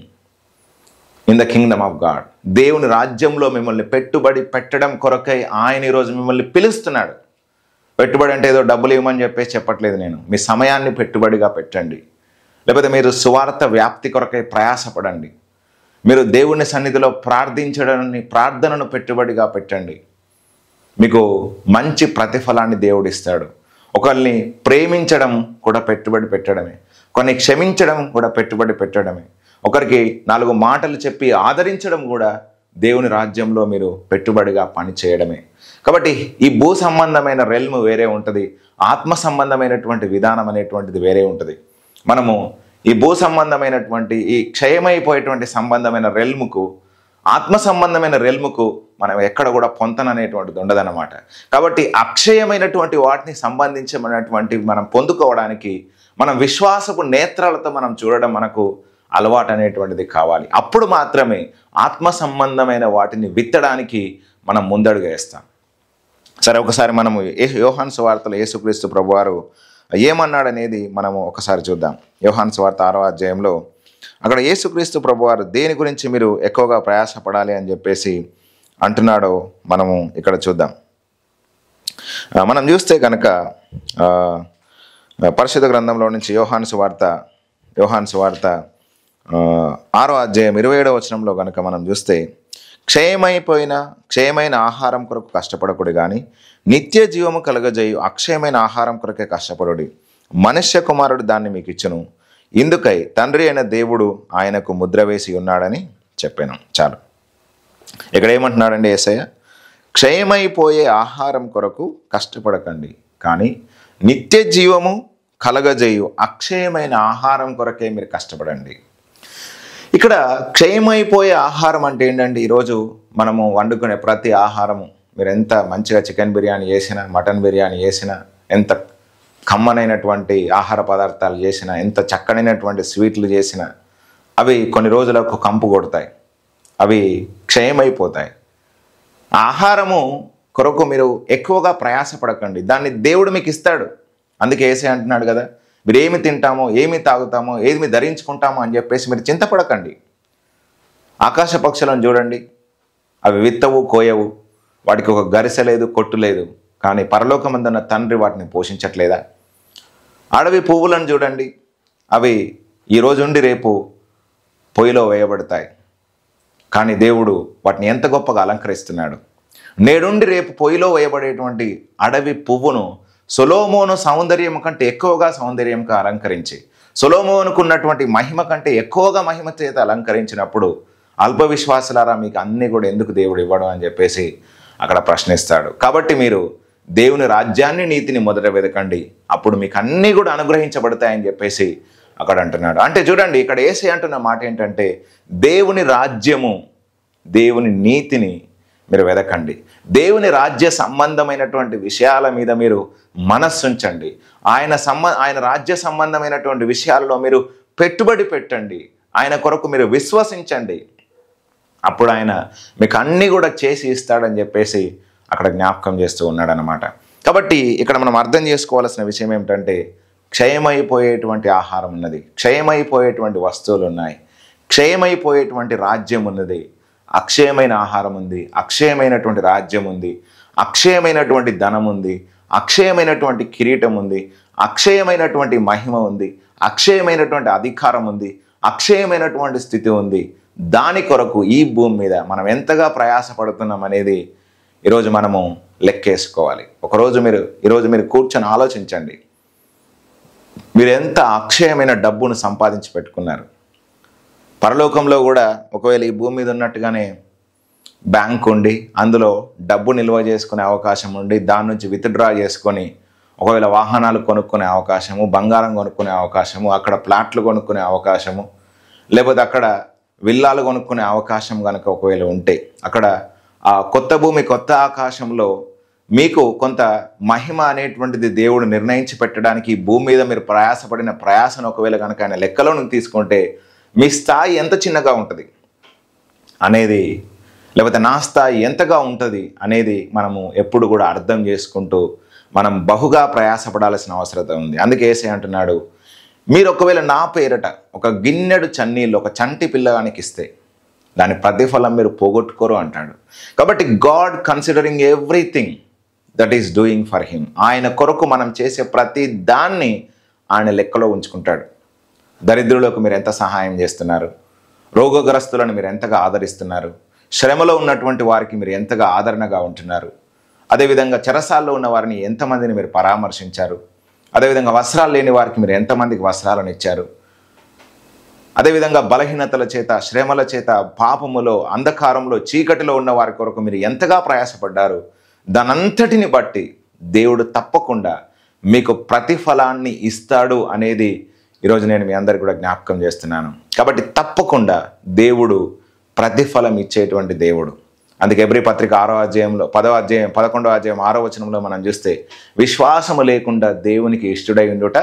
in the kingdom of God. దేవుని రాజ్యంలో మిమ్మల్ని పెట్టుబడి పెట్టడం కొరకై ఆయన ఈరోజు మిమ్మల్ని పిలుస్తున్నాడు. పెట్టుబడి అంటే ఏదో డబ్బులు ఇవ్వమని చెప్పేసి చెప్పట్లేదు నేను. మీ సమయాన్ని పెట్టుబడిగా పెట్టండి, లేకపోతే మీరు సువార్త వ్యాప్తి కొరకై ప్రయాసపడండి. మీరు దేవుని సన్నిధిలో ప్రార్థనను పెట్టుబడిగా పెట్టండి. మీకు మంచి ప్రతిఫలాన్ని దేవుడిస్తాడు. ఒకరిని ప్రేమించడం కూడా పెట్టుబడి పెట్టడమే, కొన్ని క్షమించడం కూడా పెట్టుబడి పెట్టడమే, ఒకరికి 4 మాటలు చెప్పి ఆదరించడం కూడా దేవుని రాజ్యంలో మీరు పెట్టుబడిగా పని చేయడమే. కాబట్టి ఈ భూ సంబంధమైన రెల్మ్ వేరే ఉంటుంది, ఆత్మ సంబంధమైనటువంటి విధానం అనేటువంటిది వేరే ఉంటుంది. మనము ఈ భూ సంబంధమైనటువంటి ఈ క్షయమైపోయేటువంటి సంబంధమైన రెల్ముకు, ఆత్మ సంబంధమైన రెల్ముకు మనం ఎక్కడ కూడా పొంతననేటువంటిది ఉండదన్నమాట. కాబట్టి అక్షయమైనటువంటి వాటిని సంబంధించినటువంటి మనం పొందుకోవడానికి మనం విశ్వాసపు నేత్రాలతో మనం చూడడం మనకు అలవాటు అనేటువంటిది కావాలి. అప్పుడు మాత్రమే ఆత్మ సంబంధమైన వాటిని విత్తడానికి మనం ముందడుగు వేస్తాం. సరే, ఒకసారి మనము యోహాను సువార్తలో యేసుక్రీస్తు ప్రభువారు ఏమన్నాడనేది మనము ఒకసారి చూద్దాం. యోహాను సువార్త 6వ అధ్యాయంలో అక్కడ యేసుక్రీస్తు ప్రభువారు దేని గురించి మీరు ఎక్కువగా ప్రయాసపడాలి అని చెప్పేసి అంటున్నాడో మనము ఇక్కడ చూద్దాం. మనం చూస్తే కనుక పరిశుద్ధ గ్రంథంలో నుంచి యోహాను సువార్త 6వ అధ్యాయం 27వ వచనంలో కనుక మనం చూస్తే, క్షయమైన ఆహారం కొరకు కష్టపడకుడి కానీ నిత్య జీవము కలుగజేయు అక్షయమైన ఆహారం కొరకే కష్టపడుడి. మనుష్య కుమారుడు దాన్ని మీకు ఇచ్చును. ఇందుకై తండ్రి అయిన దేవుడు ఆయనకు ముద్ర వేసి ఉన్నాడని చెప్పాను. చాలు. ఇక్కడ ఏమంటున్నాడండి యేసయ్య? క్షయమైపోయే ఆహారం కొరకు కష్టపడకండి, కానీ నిత్య జీవము కలగజేయు అక్షయమైన ఆహారం కొరకే మీరు కష్టపడండి. ఇక్కడ క్షయమైపోయే ఆహారం అంటే ఏంటంటే, ఈరోజు మనము వండుకునే ప్రతి ఆహారము, మీరు ఎంత మంచిగా చికెన్ బిర్యానీ చేసినా, మటన్ బిర్యానీ చేసినా, ఎంత కమ్మనైనటువంటి ఆహార పదార్థాలు చేసినా, ఎంత చక్కనైనటువంటి స్వీట్లు చేసినా, అవి కొన్ని రోజులకు కంపు కొడతాయి, అవి క్షయమైపోతాయి. ఆహారము కొరకు మీరు ఎక్కువగా ప్రయాసపడకండి, దాన్ని దేవుడు మీకు ఇస్తాడు. అందుకే యేసయ్య అంటున్నాడు కదా, మీరు ఏమి తింటామో, ఏమి తాగుతామో, ఏమి ధరించుకుంటామో అని చెప్పేసి మీరు చింతపడకండి. ఆకాశ పక్షులను చూడండి, అవి విత్తవు, కోయవు, వాటికి ఒక గరిసె లేదు, కొట్టు లేదు, కానీ పరలోకమందున్న తండ్రి వాటిని పోషించట్లేదా? అడవి పువ్వులను చూడండి, అవి ఈరోజు ఉండి రేపు పొయ్యిలో వేయబడతాయి, కానీ దేవుడు వాటిని ఎంత గొప్పగా అలంకరిస్తున్నాడు. నేడుండి రేపు పొయ్యిలో వేయబడేటువంటి అడవి పువ్వును సొలొమోను సౌందర్యం కంటే ఎక్కువగా సౌందర్యంగా అలంకరించి, సొలొమోనుకు ఉన్నటువంటి మహిమ కంటే ఎక్కువగా మహిమ చేత అలంకరించినప్పుడు అల్ప విశ్వాసులారా మీకు అన్నీ కూడా ఎందుకు దేవుడు ఇవ్వడం అని చెప్పేసి అక్కడ ప్రశ్నిస్తాడు. కాబట్టి మీరు దేవుని రాజ్యాన్ని, నీతిని మొదట వెతకండి, అప్పుడు మీకు అన్నీ కూడా అనుగ్రహించబడతాయని చెప్పేసి అక్కడ అంటున్నాడు. అంటే చూడండి, ఇక్కడ యేసయ్య అంటున్న మాట ఏంటంటే, దేవుని రాజ్యము, దేవుని నీతిని మీరు వెతకండి, దేవుని రాజ్య సంబంధమైనటువంటి విషయాల మీద మీరు మనస్సుంచండి, ఆయన రాజ్య సంబంధమైనటువంటి విషయాలలో మీరు పెట్టుబడి పెట్టండి, ఆయన కొరకు మీరు విశ్వసించండి, అప్పుడు ఆయన మీకు అన్నీ కూడా చేసి ఇస్తాడని చెప్పేసి అక్కడ జ్ఞాపకం చేస్తూ ఉన్నాడు అన్నమాట. కాబట్టి ఇక్కడ మనం అర్థం చేసుకోవాల్సిన విషయం ఏమిటంటే, క్షయమైపోయేటువంటి ఆహారం ఉన్నది, క్షయమైపోయేటువంటి వస్తువులు ఉన్నాయి, క్షయమైపోయేటువంటి రాజ్యం ఉన్నది, అక్షయమైన ఆహారం ఉంది, అక్షయమైనటువంటి రాజ్యం ఉంది, అక్షయమైనటువంటి ధనం ఉంది, అక్షయమైనటువంటి కిరీటం ఉంది, అక్షయమైనటువంటి మహిమ ఉంది, అక్షయమైనటువంటి అధికారం ఉంది, అక్షయమైనటువంటి స్థితి ఉంది. దాని కొరకు ఈ భూమి మీద మనం ఎంతగా ప్రయాసపడుతున్నాం అనేది ఈరోజు మనము లెక్కేసుకోవాలి. ఈరోజు మీరు కూర్చొని ఆలోచించండి, మీరు ఎంత అక్షయమైన డబ్బును సంపాదించి పెట్టుకున్నారు. పరలోకంలో కూడా ఒకవేళ ఈ భూమి మీద ఉన్నట్టుగానే బ్యాంక్ ఉండి అందులో డబ్బు నిల్వ చేసుకునే అవకాశం ఉండి, దాని నుంచి విత్డ్రా చేసుకొని ఒకవేళ వాహనాలు కొనుక్కునే అవకాశము, బంగారం కొనుక్కునే అవకాశము, అక్కడ ప్లాట్లు కొనుక్కునే అవకాశము, లేకపోతే అక్కడ విల్లాలు కొనుక్కునే అవకాశం కనుక ఒకవేళ ఉంటే, అక్కడ ఆ కొత్త భూమి, కొత్త ఆకాశంలో మీకు కొంత మహిమ అనేటువంటిది దేవుడు నిర్ణయించి పెట్టడానికి ఈ భూమి మీద మీరు ప్రయాసపడిన ప్రయాసను ఒకవేళ కనుక ఆయన లెక్కలోనికి తీసుకుంటే, మీ స్థాయి ఎంత చిన్నగా ఉంటుంది అనేది, లేకపోతే నా స్థాయి ఎంతగా ఉంటుంది అనేది మనము ఎప్పుడు కూడా అర్థం చేసుకుంటూ మనం బహుగా ప్రయాసపడాల్సిన అవసరం ఉంది. అందుకే యేసయ్య అంటున్నాడు, మీరు ఒకవేళ నా పేరట ఒక గిన్నెడు చన్నీళ్ళు ఒక చంటి పిల్లగానికి ఇస్తే దాని ప్రతిఫలం మీరు పోగొట్టుకోరు అంటాడు. కాబట్టి God considering everything that is doing for him, ఆయన కొరకు మనం చేసే ప్రతి దాన్ని ఆయన లెక్కలో ఉంచుకుంటాడు. దరిద్రులకు మీరు ఎంత సహాయం చేస్తున్నారు, రోగగ్రస్తులను మీరు ఎంతగా ఆదరిస్తున్నారు, శ్రమలో ఉన్నటువంటి వారికి మీరు ఎంతగా ఆదరణగా ఉంటున్నారు, అదేవిధంగా చెరసాల్లో ఉన్న వారిని ఎంతమందిని మీరు పరామర్శించారు, అదేవిధంగా వస్త్రాలు లేని వారికి మీరు ఎంతమందికి వస్త్రాలను ఇచ్చారు, అదేవిధంగా బలహీనతల చేత, శ్రమల చేత, పాపములో, అంధకారంలో, చీకటిలో ఉన్న వారి కొరకు మీరు ఎంతగా ప్రయాసపడ్డారు. దానంతటిని బట్టి దేవుడు తప్పకుండా మీకు ప్రతిఫలాన్ని ఇస్తాడు అనేది ఈరోజు నేను మీ అందరికీ కూడా జ్ఞాపకం చేస్తున్నాను. కాబట్టి తప్పకుండా దేవుడు ప్రతిఫలం ఇచ్చేటువంటి దేవుడు. అందుకే ఎబ్రీ పత్రిక 6వ అధ్యాయంలో 11వ అధ్యాయం 6వ వచనంలో మనం చూస్తే, విశ్వాసము లేకుండా దేవునికి ఇష్టడై ఉండుట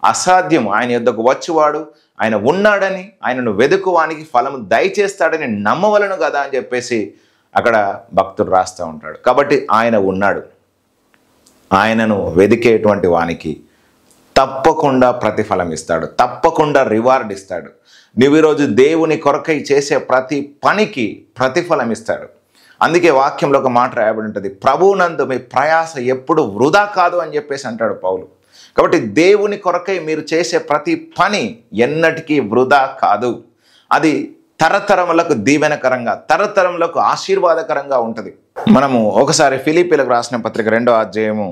అసాధ్యం, ఆయన యొద్దకు వచ్చువాడు ఆయన ఉన్నాడని, ఆయనను వెదుకువానికి ఫలము దయచేస్తాడని నమ్మవలను కదా అని చెప్పేసి అక్కడ భక్తుడు రాస్తూ ఉంటాడు. కాబట్టి ఆయన ఉన్నాడు. ఆయనను వెదికేటువంటి వానికి తప్పకుండా ప్రతిఫలం ఇస్తాడు, తప్పకుండా రివార్డ్ ఇస్తాడు. నువ్వు ఈరోజు దేవుని కొరకై చేసే ప్రతి పనికి ప్రతిఫలం ఇస్తాడు. అందుకే వాక్యంలో ఒక మాట రాయబడి ఉంటుంది, ప్రభువునందు మీ ప్రయాస ఎప్పుడు వృధా కాదు అని చెప్పేసి అంటాడు పౌలు. కాబట్టి దేవుని కొరకై మీరు చేసే ప్రతి పని ఎన్నటికీ వృధా కాదు. అది తరతరములకు దీవెనకరంగా, తరతరములకు ఆశీర్వాదకరంగా ఉంటుంది. మనము ఒకసారి ఫిలిప్పీలకు రాసిన పత్రిక 2వ అధ్యాయము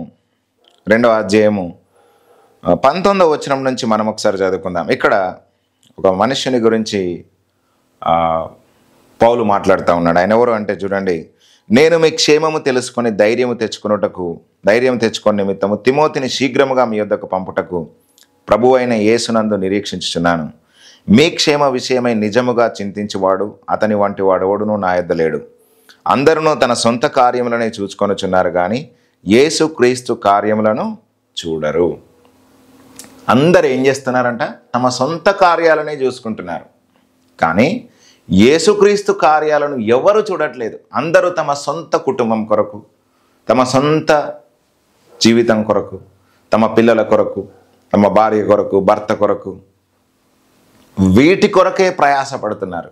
19వ వచనం నుంచి మనం ఒకసారి చదువుకుందాం. ఇక్కడ ఒక మనుష్యుని గురించి పౌలు మాట్లాడుతూ ఉన్నాడు. ఆయన ఎవరు అంటే చూడండి, నేను మీ క్షేమము తెలుసుకొని ధైర్యం తెచ్చుకొని నిమిత్తము తిమోతిని శీఘ్రముగా మీ యొద్దకు పంపుటకు ప్రభు అయిన యేసునందు నిరీక్షించుచున్నాను. మీ క్షేమ విషయమై నిజముగా చింతించువాడు అతని వంటి వాడెవడును నా యొద్ద లేడు. అందరూ తన సొంత కార్యములనే చూచుకొనుచున్నారు కానీ యేసుక్రీస్తు కార్యములను చూడరు. అందరు ఏం చేస్తున్నారంట? తమ సొంత కార్యాలనే చూసుకుంటున్నారు, కానీ యేసుక్రీస్తు కార్యాలను ఎవరు చూడట్లేదు. అందరూ తమ సొంత కుటుంబం కొరకు, తమ సొంత జీవితం కొరకు, తమ పిల్లల కొరకు, తమ భార్య కొరకు, భర్త కొరకు, వీటి కొరకే ప్రయాసపడుతున్నారు.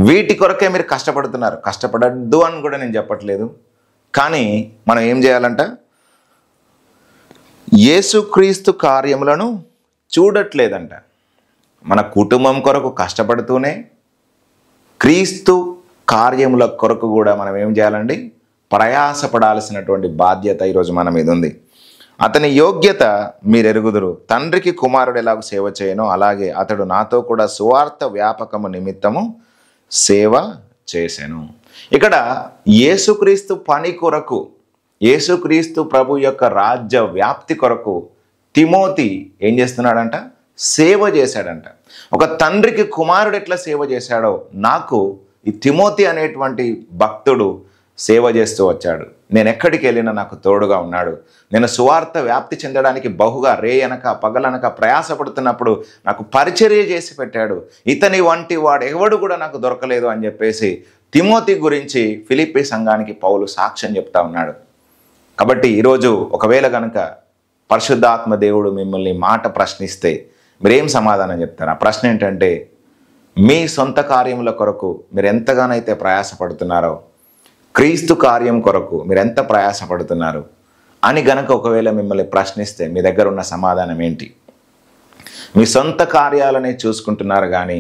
వీటి కొరకే మీరు కష్టపడుతున్నారు. కష్టపడద్దు అని కూడా నేను చెప్పట్లేదు, కానీ మనం ఏం చేయాలంట? యేసుక్రీస్తు కార్యములను చూడట్లేదంట. మన కుటుంబం కొరకు కష్టపడుతూనే క్రీస్తు కార్యముల కొరకు కూడా మనం ఏం చేయాలండి? ప్రయాసపడాల్సినటువంటి బాధ్యత ఈరోజు మన మీద ఉంది. అతని యోగ్యత మీరెరుగుదురు. తండ్రికి కుమారుడు ఎలాగో సేవ చేయనో అలాగే అతడు నాతో కూడా సువార్త వ్యాపకము నిమిత్తము సేవ చేసెను. ఇక్కడ యేసుక్రీస్తు పని కొరకు, యేసుక్రీస్తు ప్రభు యొక్క రాజ్య వ్యాప్తి కొరకు తిమోతి ఏం చేస్తున్నాడంట? సేవ చేశాడంట. ఒక తండ్రికి కుమారుడు ఎట్లా సేవ చేశాడో నాకు ఈ తిమోతి అనేటువంటి భక్తుడు సేవ చేస్తూ వచ్చాడు. నేను ఎక్కడికి వెళ్ళినా నాకు తోడుగా ఉన్నాడు. నేను సువార్త వ్యాప్తి చెందడానికి బహుగా రేయనక పగలనక ప్రయాసపడుతున్నప్పుడు నాకు పరిచర్య చేసి పెట్టాడు. ఇతని వంటి వాడు ఎవడు కూడా నాకు దొరకలేదు అని చెప్పేసి తిమోతి గురించి ఫిలిప్పీ సంఘానికి పౌలు సాక్ష్యం చెప్తా ఉన్నాడు. కాబట్టి ఈరోజు ఒకవేళ కనుక పరిశుద్ధాత్మ దేవుడు మిమ్మల్ని మాట ప్రశ్నిస్తే మీరేం సమాధానం చెప్తారు? ఆ ప్రశ్న ఏంటంటే, మీ సొంత కార్యముల కొరకు మీరు ఎంతగానైతే ప్రయాసపడుతున్నారో క్రీస్తు కార్యం కొరకు మీరు ఎంత ప్రయాసపడుతున్నారు అని గనక ఒకవేళ మిమ్మల్ని ప్రశ్నిస్తే మీ దగ్గర ఉన్న సమాధానం ఏంటి? మీ సొంత కార్యాలనే చూసుకుంటున్నారు కానీ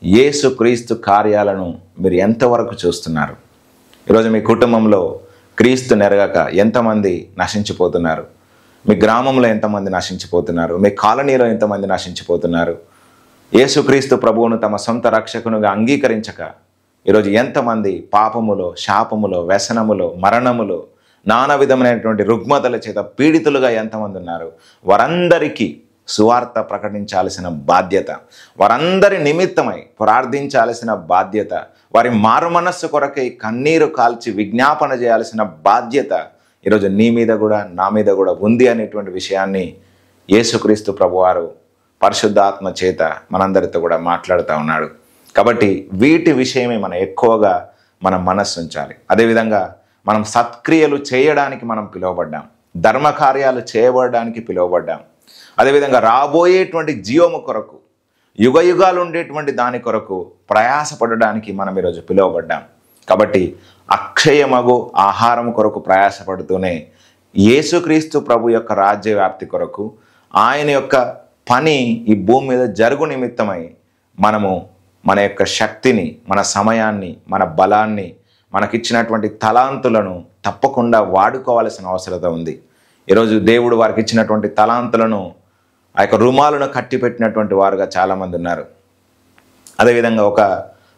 యేసుక్రీస్తు కార్యాలను మీరు ఎంతవరకు చూస్తున్నారు? ఈరోజు మీ కుటుంబంలో క్రీస్తు నెరగక ఎంతమంది నశించిపోతున్నారు? మీ గ్రామంలో ఎంతమంది నశించిపోతున్నారు? మీ కాలనీలో ఎంతమంది నశించిపోతున్నారు? యేసుక్రీస్తు ప్రభువును తమ సొంత రక్షకునిగా అంగీకరించక ఈరోజు ఎంతమంది పాపములో, శాపములో, వ్యసనములో, మరణములో, నానా విధమైనటువంటి రుగ్మతల చేత పీడితులుగా ఎంతమంది ఉన్నారు? వారందరికీ సువార్త ప్రకటించాల్సిన బాధ్యత, వారందరి నిమిత్తమై ప్రార్థించాల్సిన బాధ్యత, వారి మారు మనస్సు కొరకై కన్నీరు కాల్చి విజ్ఞాపన చేయాల్సిన బాధ్యత ఈరోజు నీ మీద కూడా నా మీద కూడా ఉంది అనేటువంటి విషయాన్ని యేసుక్రీస్తు ప్రభువారు పరిశుద్ధాత్మ చేత మనందరితో కూడా మాట్లాడుతూ ఉన్నాడు. కాబట్టి వీటి విషయమే మనం ఎక్కువగా మనం మనస్సు ఉంచాలి. అదేవిధంగా మనం సత్క్రియలు చేయడానికి మనం పిలువబడ్డాం, ధర్మకార్యాలు చేయబడడానికి పిలువబడ్డాం. అదేవిధంగా రాబోయేటువంటి జీవము కొరకు, యుగ యుగాలు ఉండేటువంటి దాని కొరకు ప్రయాసపడడానికి మనం ఈరోజు పిలువబడ్డాం. కాబట్టి అక్షయమగు ఆహారం కొరకు ప్రయాసపడుతూనే యేసుక్రీస్తు ప్రభు యొక్క రాజ్య వ్యాప్తి కొరకు, ఆయన యొక్క పని ఈ భూమి మీద జరుగు నిమిత్తమై మనము మన యొక్క శక్తిని, మన సమయాన్ని, మన బలాన్ని, మనకిచ్చినటువంటి తలాంతులను తప్పకుండా వాడుకోవాల్సిన అవసరత ఉంది. ఈరోజు దేవుడు వారికి ఇచ్చినటువంటి తలాంతులను ఆ యొక్క రుమాలను కట్టిపెట్టినటువంటి వారుగా చాలామంది ఉన్నారు. అదేవిధంగా ఒక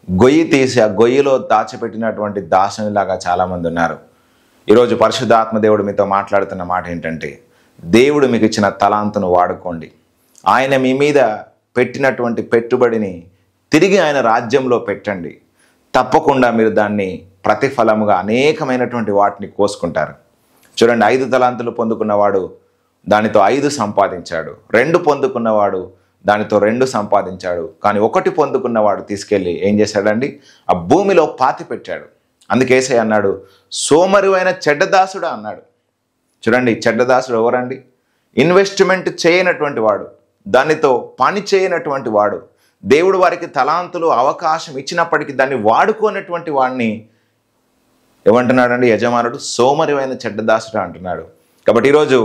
గొయ్యి తీసి ఆ గొయ్యిలో దాచిపెట్టినటువంటి దాసునిలాగా చాలామంది ఉన్నారు. ఈరోజు పరిశుద్ధాత్మ దేవుడు మీతో మాట్లాడుతున్న మాట ఏంటంటే, దేవుడు మీకు ఇచ్చిన తలాంతును వాడుకోండి. ఆయన మీ మీద పెట్టినటువంటి పెట్టుబడిని తిరిగి ఆయన రాజ్యంలో పెట్టండి. తప్పకుండా మీరు దాన్ని ప్రతిఫలముగా అనేకమైనటువంటి వాటిని కోసుకుంటారు. చూడండి, 5 తలాంతులు పొందుకున్నవాడు దానితో 5 సంపాదించాడు. 2 పొందుకున్నవాడు దానితో 2 సంపాదించాడు. కానీ 1 పొందుకున్నవాడు తీసుకెళ్ళి ఏం చేశాడండి? ఆ భూమిలో పాతి పెట్టాడు. అందుకేసే అన్నాడు, సోమరివైన చెడ్డదాసుడా అన్నాడు. చూడండి, చెడ్డదాసుడు ఎవరండి? ఇన్వెస్ట్మెంట్ చేయనటువంటి వాడు, దానితో పని చేయనటువంటి వాడు, దేవుడు వారికి తలాంతులు అవకాశం ఇచ్చినప్పటికీ దాన్ని వాడుకోనటువంటి వాడిని ఏమంటున్నాడండి యజమానుడు? సోమరివైన చెడ్డదాసుడు అంటున్నాడు. కాబట్టి ఈరోజు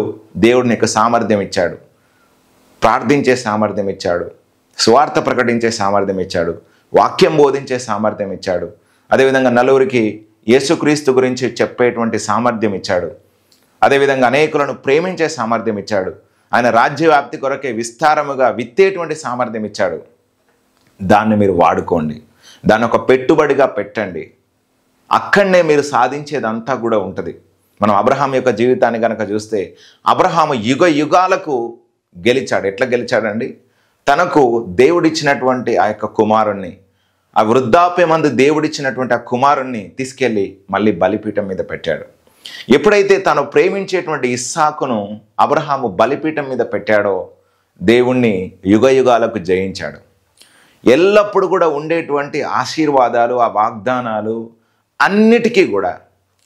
దేవుడు నీకు సామర్థ్యం ఇచ్చాడు, ప్రార్థించే సామర్థ్యం ఇచ్చాడు, స్వార్థ ప్రకటించే సామర్థ్యం ఇచ్చాడు, వాక్యం బోధించే సామర్థ్యం ఇచ్చాడు, అదేవిధంగా నలుగురికి యేసుక్రీస్తు గురించి చెప్పేటువంటి సామర్థ్యం ఇచ్చాడు, అదేవిధంగా అనేకులను ప్రేమించే సామర్థ్యం ఇచ్చాడు, ఆయన రాజ్యవ్యాప్తి కొరకే విస్తారముగా విత్తేటువంటి సామర్థ్యం ఇచ్చాడు. దాన్ని మీరు వాడుకోండి, దాన్ని ఒక పెట్టుబడిగా పెట్టండి. అక్కడనే మీరు సాధించేదంతా కూడా ఉంటుంది. మనం అబ్రహాం యొక్క జీవితాన్ని కనుక చూస్తే, అబ్రహాము యుగ యుగాలకు గెలిచాడు. ఎట్లా గెలిచాడండి? తనకు దేవుడిచ్చినటువంటి ఆ యొక్క కుమారుణ్ణి, ఆ వృద్ధాప్యమందు దేవుడిచ్చినటువంటి ఆ కుమారుణ్ణి తీసుకెళ్ళి మళ్ళీ బలిపీఠం మీద పెట్టాడు. ఎప్పుడైతే తాను ప్రేమించేటువంటి ఇస్సాకును అబ్రహాము బలిపీఠం మీద పెట్టాడో, దేవుణ్ణి యుగ యుగాలకు జయించాడు. ఎల్లప్పుడూ కూడా ఉండేటువంటి ఆశీర్వాదాలు, ఆ వాగ్దానాలు అన్నిటికీ కూడా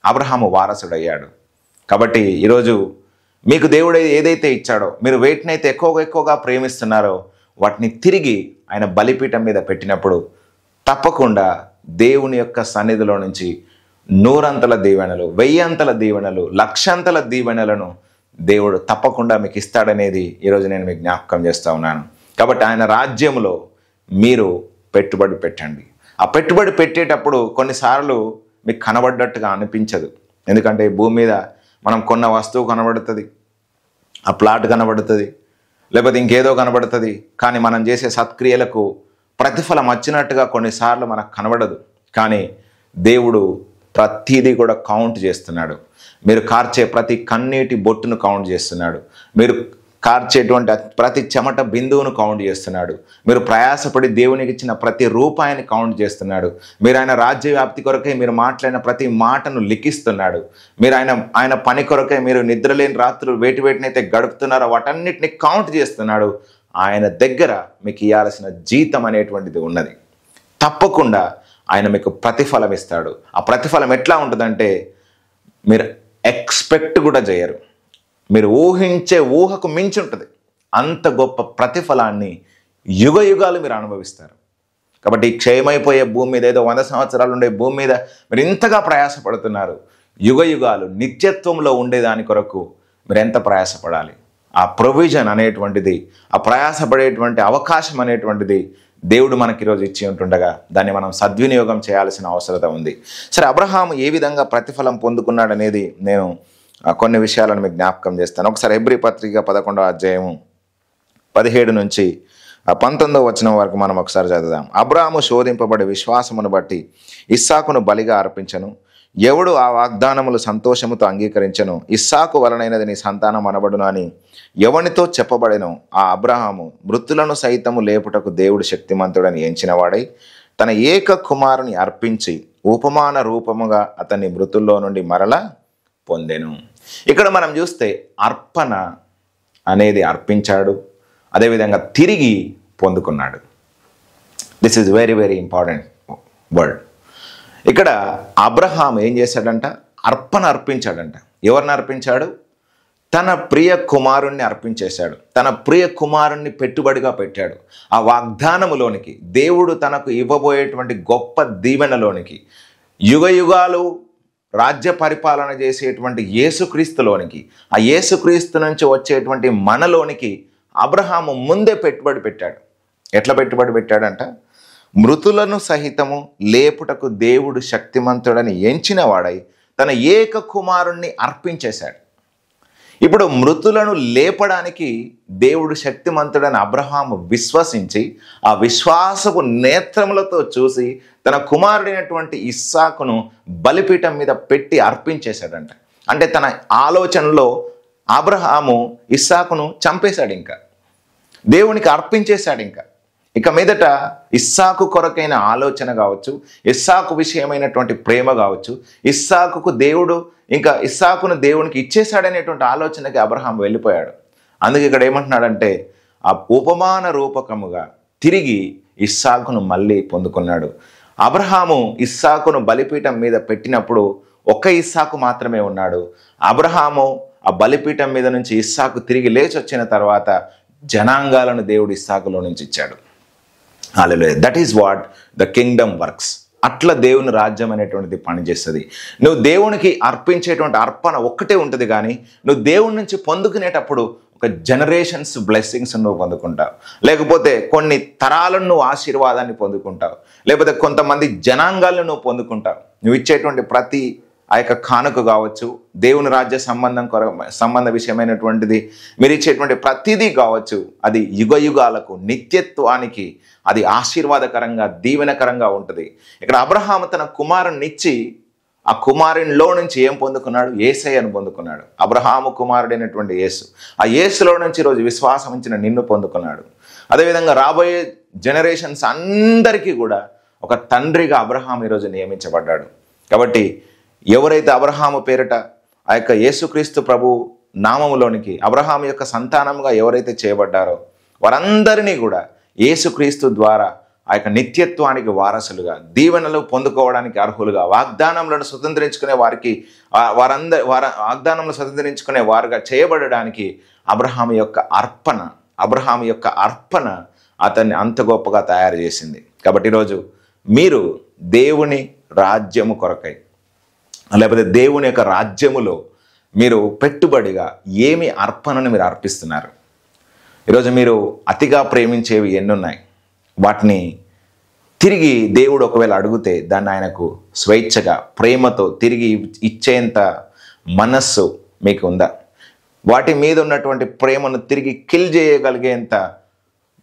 అబ్రహాము వారసుడయ్యాడు. కాబట్టి ఈరోజు మీకు దేవుడు ఏదైతే ఇచ్చాడో, మీరు వేటినైతే ఎక్కువగా ప్రేమిస్తున్నారో వాటిని తిరిగి ఆయన బలిపీఠం మీద పెట్టినప్పుడు తప్పకుండా దేవుని యొక్క సన్నిధిలో నుంచి 100 దీవెనలు, 1000 దీవెనలు, 1,00,000 దీవెనలను దేవుడు తప్పకుండా మీకు ఇస్తాడనేది ఈరోజు నేను మీకు జ్ఞాపకం చేస్తూ ఉన్నాను. కాబట్టి ఆయన రాజ్యంలో మీరు పెట్టుబడి పెట్టండి. ఆ పెట్టుబడి పెట్టేటప్పుడు కొన్నిసార్లు మీకు కనబడ్డట్టుగా అనిపించదు. ఎందుకంటే భూమి మీద మనం కొన్న వస్తువు కనబడుతుంది, ఆ ప్లాట్ కనబడుతుంది, లేకపోతే ఇంకేదో కనబడుతుంది. కానీ మనం చేసే సత్క్రియలకు ప్రతిఫలం వచ్చినట్టుగా కొన్నిసార్లు మనకు కనబడదు. కానీ దేవుడు ప్రతిదీ కూడా కౌంట్ చేస్తున్నాడు. మీరు కార్చే ప్రతి కన్నీటి బొట్టును కౌంట్ చేస్తున్నాడు. మీరు కార్చేటువంటి ప్రతి చెమట బిందువును కౌంట్ చేస్తున్నాడు. మీరు ప్రయాసపడి దేవునికి ఇచ్చిన ప్రతి రూపాయిని కౌంట్ చేస్తున్నాడు. మీరు ఆయన రాజ్య వ్యాప్తి కొరకై మీరు మాట్లాడిన ప్రతి మాటను లిఖిస్తున్నాడు. మీరు ఆయన పని కొరకై మీరు నిద్రలేని రాత్రులు వేటినైతే గడుపుతున్నారో వాటన్నిటిని కౌంట్ చేస్తున్నాడు. ఆయన దగ్గర మీకు ఇవ్వాల్సిన జీతం అనేటువంటిది ఉన్నది. తప్పకుండా ఆయన మీకు ప్రతిఫలం ఇస్తాడు. ఆ ప్రతిఫలం ఎట్లా ఉంటుందంటే, మీరు ఎక్స్పెక్ట్ కూడా చేయరు, మీరు ఊహించే ఊహకు మించి ఉంటుంది. అంత గొప్ప ప్రతిఫలాన్ని యుగ యుగాలు మీరు అనుభవిస్తారు. కాబట్టి క్షయమైపోయే భూమి మీద, ఏదో 100 సంవత్సరాలు ఉండే భూమి మీద మీరు ఇంతగా ప్రయాసపడుతున్నారు. యుగ యుగాలు నిత్యత్వంలో ఉండేదాని కొరకు మీరు ఎంత ప్రయాసపడాలి? ఆ ప్రొవిజన్ అనేటువంటిది, ఆ ప్రయాసపడేటువంటి అవకాశం అనేటువంటిది దేవుడు మనకి ఈరోజు ఇచ్చి ఉంటుండగా దాన్ని మనం సద్వినియోగం చేయాల్సిన అవసరత ఉంది. సరే, అబ్రహాము ఏ విధంగా ప్రతిఫలం పొందుకున్నాడు అనేది నేను కొన్ని విషయాలను మీకు జ్ఞాపకం చేస్తాను. ఒకసారి హెబ్రీ పత్రిక 11వ అధ్యాయము 17 నుంచి 19వ వచనం వరకు మనం ఒకసారి చదువుదాం. అబ్రహాము శోధింపబడి విశ్వాసమును బట్టి ఇస్సాకును బలిగా అర్పించను. ఎవడు ఆ వాగ్దానములు సంతోషముతో అంగీకరించను, ఇస్సాకు వలనైనది నీ సంతానం అనబడును అని ఎవనితో చెప్పబడెను, ఆ అబ్రహాము మృతులను సైతము లేపుటకు దేవుడు శక్తిమంతుడని ఎంచినవాడై తన ఏక కుమారుని అర్పించి ఉపమాన రూపముగా అతన్ని మృతుల్లో నుండి మరలా పొందెను. ఇక్కడ మనం చూస్తే అర్పణ అనేది అర్పించాడు, అదేవిధంగా తిరిగి పొందుకున్నాడు. This is very very important word. ఇక్కడ అబ్రహాం ఏం చేశాడంట? అర్పణ అర్పించాడంట. ఎవరిని అర్పించాడు? తన ప్రియ కుమారుణ్ణి అర్పించేశాడు. తన ప్రియ కుమారుణ్ణి పెట్టుబడిగా పెట్టాడు. ఆ వాగ్దానములోనికి, దేవుడు తనకు ఇవ్వబోయేటువంటి గొప్ప దీవెనలోనికి, యుగ యుగాలు రాజ్య పరిపాలన చేసేటువంటి యేసుక్రీస్తులోనికి, ఆ యేసుక్రీస్తు నుంచి వచ్చేటువంటి మనలోనికి అబ్రహాము ముందే పెట్టుబడి పెట్టాడు. ఎట్లా పెట్టుబడి పెట్టాడంట? మృతులను సహితము లేపుటకు దేవుడు శక్తిమంతుడని ఎంచిన వాడై తన ఏక కుమారుణ్ణి అర్పించేశాడు. ఇప్పుడు మృతులను లేపడానికి దేవుడు శక్తిమంతుడని అబ్రహాము విశ్వసించి, ఆ విశ్వాసపు నేత్రములతో చూసి తన కుమారుడైనటువంటి ఇస్సాకును బలిపీఠం మీద పెట్టి అర్పించేశాడంట. అంటే తన ఆలోచనలో అబ్రహాము ఇస్సాకును చంపేశాడు, ఇంకా దేవునికి అర్పించేశాడు. ఇక మీదట ఇస్సాకు కొరకైన ఆలోచన కావచ్చు, ఇస్సాకు విషయమైనటువంటి ప్రేమ కావచ్చు, ఇస్సాకుకు దేవుడు ఇంకా ఇస్సాకును దేవునికి ఇచ్చేశాడనేటువంటి ఆలోచనకి అబ్రహాం వెళ్ళిపోయాడు. అందుకే ఇక్కడ ఏమంటున్నాడంటే, ఆ ఉపమాన రూపకముగా తిరిగి ఇస్సాకును మళ్ళీ పొందుకున్నాడు. అబ్రహాము ఇస్సాకును బలిపీఠం మీద పెట్టినప్పుడు ఒక్క ఇస్సాకు మాత్రమే ఉన్నాడు. అబ్రహాము ఆ బలిపీఠం మీద నుంచి ఇస్సాకు తిరిగి లేచి వచ్చిన తర్వాత జనాంగాలను దేవుడు ఇస్సాకులో నుంచి ఇచ్చాడు. Hallelujah. That is what the kingdom works. అట్లా దేవుని రాజ్యం అనేటువంటిది పనిచేస్తుంది. నువ్వు దేవునికి అర్పించేటువంటి అర్పణ ఒక్కటే ఉంటుంది, కానీ నువ్వు దేవుని నుంచి పొందుకునేటప్పుడు ఒక జనరేషన్స్ బ్లెస్సింగ్స్ నువ్వు పొందుకుంటావు, లేకపోతే కొన్ని తరాలను నువ్వు ఆశీర్వాదాన్ని పొందుకుంటావు, లేకపోతే కొంతమంది జనాంగాలను నువ్వు పొందుకుంటావు. నువ్వు ఇచ్చేటువంటి ప్రతి ఆ యొక్క కానుక కావచ్చు, దేవుని రాజ్య సంబంధ విషయమైనటువంటిది మీరు ఇచ్చేటువంటి ప్రతిదీ కావచ్చు, అది యుగయుగాలకు నిత్యత్వానికి అది ఆశీర్వాదకరంగా దీవెనకరంగా ఉంటుంది. ఇక్కడ అబ్రహాము తన కుమారునిచ్చి ఆ కుమారునిలో నుంచి ఏం పొందుకున్నాడు? యేసయ్యను పొందుకున్నాడు. అబ్రహాము కుమారుడైనటువంటి యేసు, ఆ యేసులో నుంచి ఈరోజు విశ్వాసం ఇచ్చిన నిన్ను పొందుకున్నాడు. అదేవిధంగా రాబోయే జనరేషన్స్ అందరికీ కూడా ఒక తండ్రిగా అబ్రహాము ఈరోజు నియమించబడ్డాడు. కాబట్టి ఎవరైతే అబ్రహాము పేరిట ఆ యొక్క యేసుక్రీస్తు ప్రభు నామములోనికి అబ్రహాము యొక్క సంతానంగా ఎవరైతే చేయబడ్డారో వారందరినీ కూడా యేసుక్రీస్తు ద్వారా ఆ యొక్క నిత్యత్వానికి వారసులుగా, దీవెనలు పొందుకోవడానికి అర్హులుగా, వాగ్దానములను స్వతంత్రించుకునే వారికి వాగ్దానములను స్వతంత్రించుకునే వారుగా చేయబడడానికి అబ్రహాము యొక్క అర్పణ అతన్ని అంత గొప్పగా తయారు చేసింది. కాబట్టి ఈరోజు మీరు దేవుని రాజ్యము కొరకై, లేకపోతే దేవుని యొక్క రాజ్యములో మీరు పెట్టుబడిగా ఏమి అర్పణను మీరు అర్పిస్తున్నారు? ఈరోజు మీరు అతిగా ప్రేమించేవి ఎన్నున్నాయి? వాటిని తిరిగి దేవుడు ఒకవేళ అడిగితే దాన్ని ఆయనకు స్వేచ్ఛగా ప్రేమతో తిరిగి ఇచ్చేంత మనస్సు మీకు ఉందా? వాటి మీద ఉన్నటువంటి ప్రేమను తిరిగి కిల్ చేయగలిగేంత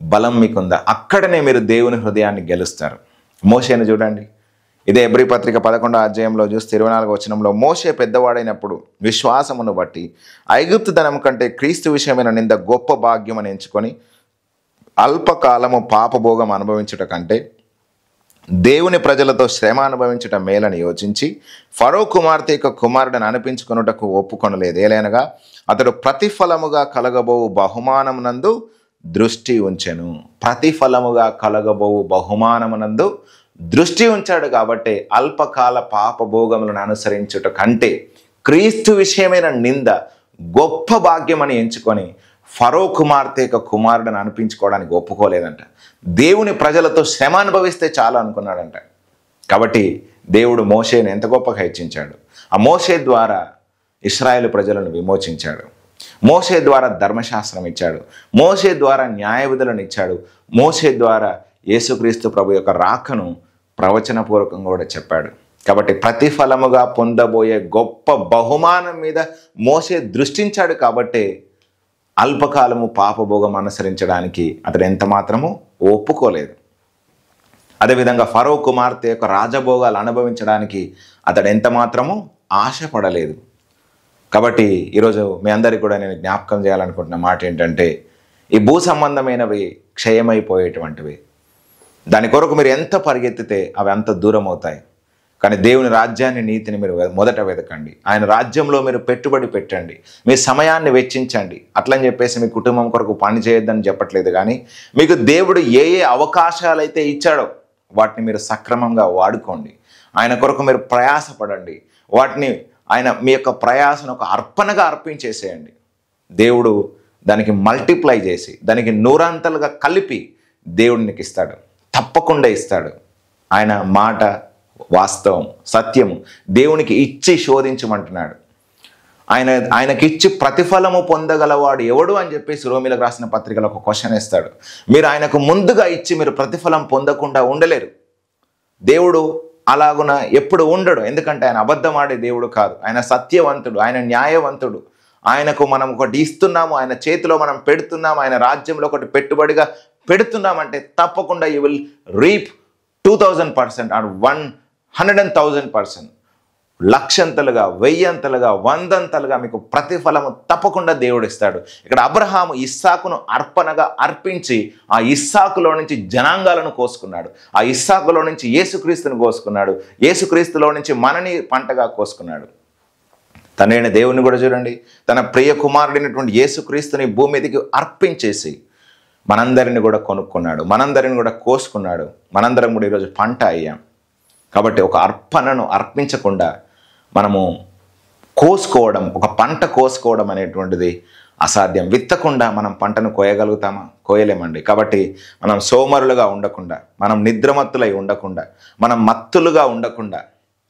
బలం మీకుందా? అక్కడనే మీరు దేవుని హృదయాన్ని గెలుస్తారు. మోషేను చూడండి. ఇదే హెబ్రీ పత్రిక 11వ అధ్యాయంలో చూస్తే 24వ వచనంలో, మోషే పెద్దవాడైనప్పుడు విశ్వాసమును బట్టి ఐగుప్తు ధనం కంటే క్రీస్తు విషయమైన నింద గొప్ప భాగ్యమని ఎంచుకొని అల్పకాలము పాపభోగం అనుభవించుట కంటే దేవుని ప్రజలతో శ్రమ అనుభవించుట మేలని యోచించి ఫరో కుమార్తె యొక్క కుమారుడిని అనిపించుకొనుటకు ఒప్పుకొనలేదు. ఏలైనగా అతడు ప్రతిఫలముగా కలగబోవు బహుమానమునందు దృష్టి ఉంచెను. ప్రతిఫలముగా కలగబోవు బహుమానమునందు దృష్టి ఉంచాడు. కాబట్టి అల్పకాల పాపభోగములను అనుసరించుట కంటే క్రీస్తు విషయమైన నింద గొప్ప భాగ్యమని ఎంచుకొని ఫరో కుమార్తె యొక్క కుమారుడిని అనిపించుకోవడానికి ఒప్పుకోలేదంట. దేవుని ప్రజలతో శ్రమ అనుభవిస్తే చాలు అనుకున్నాడంట. కాబట్టి దేవుడు మోషేని ఎంత గొప్పగా హెచ్చించాడు. ఆ మోషే ద్వారా ఇశ్రాయేలు ప్రజలను విమోచించాడు. మోషే ద్వారా ధర్మశాస్త్రం ఇచ్చాడు. మోషే ద్వారా న్యాయ విధులను ఇచ్చాడు. మోషే ద్వారా యేసుక్రీస్తు ప్రభు యొక్క రాకను ప్రవచనపూర్వకంగా కూడా చెప్పాడు. కాబట్టి ప్రతిఫలముగా పొందబోయే గొప్ప బహుమానం మీద మోషే దృష్టించాడు. కాబట్టి అల్పకాలము పాపభోగం అనుసరించడానికి అతడు ఎంత మాత్రము ఒప్పుకోలేదు. అదేవిధంగా ఫరో కుమార్తె యొక్క రాజభోగాలు అనుభవించడానికి అతడు ఎంత మాత్రము ఆశపడలేదు. కాబట్టి ఈరోజు మీ అందరికీ కూడా నేను జ్ఞాపకం చేయాలనుకుంటున్న మాట ఏంటంటే, ఈ భూ సంబంధమైనవి క్షయమైపోయేటువంటివి. దాని కొరకు మీరు ఎంత పరిగెత్తితే అవి అంత దూరం అవుతాయి. కానీ దేవుని రాజ్యాన్ని, నీతిని మీరు మొదట వెతకండి. ఆయన రాజ్యంలో మీరు పెట్టుబడి పెట్టండి, మీ సమయాన్ని వెచ్చించండి. అట్లని చెప్పేసి మీ కుటుంబం కొరకు పని చేయొద్దని చెప్పట్లేదు, కానీ మీకు దేవుడు ఏ ఏ అవకాశాలు అయితే ఇచ్చాడో వాటిని మీరు సక్రమంగా వాడుకోండి. ఆయన కొరకు మీరు ప్రయాసపడండి. వాటిని ఆయన మీ యొక్క ప్రయాసను ఒక అర్పణగా అర్పించేసేయండి. దేవుడు దానికి మల్టిప్లై చేసి దానికి నూరంతలుగా కలిపి దేవుడు నీకు ఇస్తాడు, తప్పకుండా ఇస్తాడు. ఆయన మాట వాస్తవం, సత్యము. దేవునికి ఇచ్చి శోధించమంటున్నాడు. ఆయనకి ఇచ్చి ప్రతిఫలము పొందగలవాడు ఎవడు అని చెప్పేసి రోమీలకు రాసిన పత్రికలో ఒక క్వశ్చన్ ఇస్తాడు. మీరు ఆయనకు ముందుగా ఇచ్చి మీరు ప్రతిఫలం పొందకుండా ఉండలేరు. దేవుడు అలాగున ఎప్పుడు ఉండడు. ఎందుకంటే ఆయన అబద్ధం ఆడే దేవుడు కాదు. ఆయన సత్యవంతుడు, ఆయన న్యాయవంతుడు. ఆయనకు మనం ఒకటి ఇస్తున్నాము, ఆయన చేతిలో మనం పెడుతున్నాము, ఆయన రాజ్యంలో ఒకటి పెట్టుబడిగా పెడుతున్నామంటే తప్పకుండా యూ విల్ రీప్ 2000% ఆర్ 100,000%, లక్షంతలుగా, వెయ్యంతలుగా, వందంతలుగా మీకు ప్రతిఫలము తప్పకుండా దేవుడు ఇస్తాడు. ఇక్కడ అబ్రహాము ఇస్సాకును అర్పణగా అర్పించి ఆ ఇస్సాకులో నుంచి జనాంగాలను కోసుకున్నాడు. ఆ ఇస్సాకులో నుంచి యేసుక్రీస్తుని కోసుకున్నాడు. యేసుక్రీస్తులో నుంచి మనని పంటగా కోసుకున్నాడు. తనైన దేవుని కూడా చూడండి, తన ప్రియ కుమారుడైనటువంటి యేసుక్రీస్తుని భూమి మీదకి అర్పించేసి మనందరిని కూడా కొనుక్కున్నాడు, మనందరిని కూడా కోసుకున్నాడు. మనందరం కూడా ఈరోజు పంట అయ్యాం. కాబట్టి ఒక అర్పణను అర్పించకుండా మనము కోసుకోవడం, ఒక పంట కోసుకోవడం అనేటువంటిది అసాధ్యం. విత్తకుండా మనం పంటను కోయగలుగుతామా? కోయలేమండి. కాబట్టి మనం సోమరులుగా ఉండకుండా, మనం నిద్రమత్తులై ఉండకుండా, మనం మత్తులుగా ఉండకుండా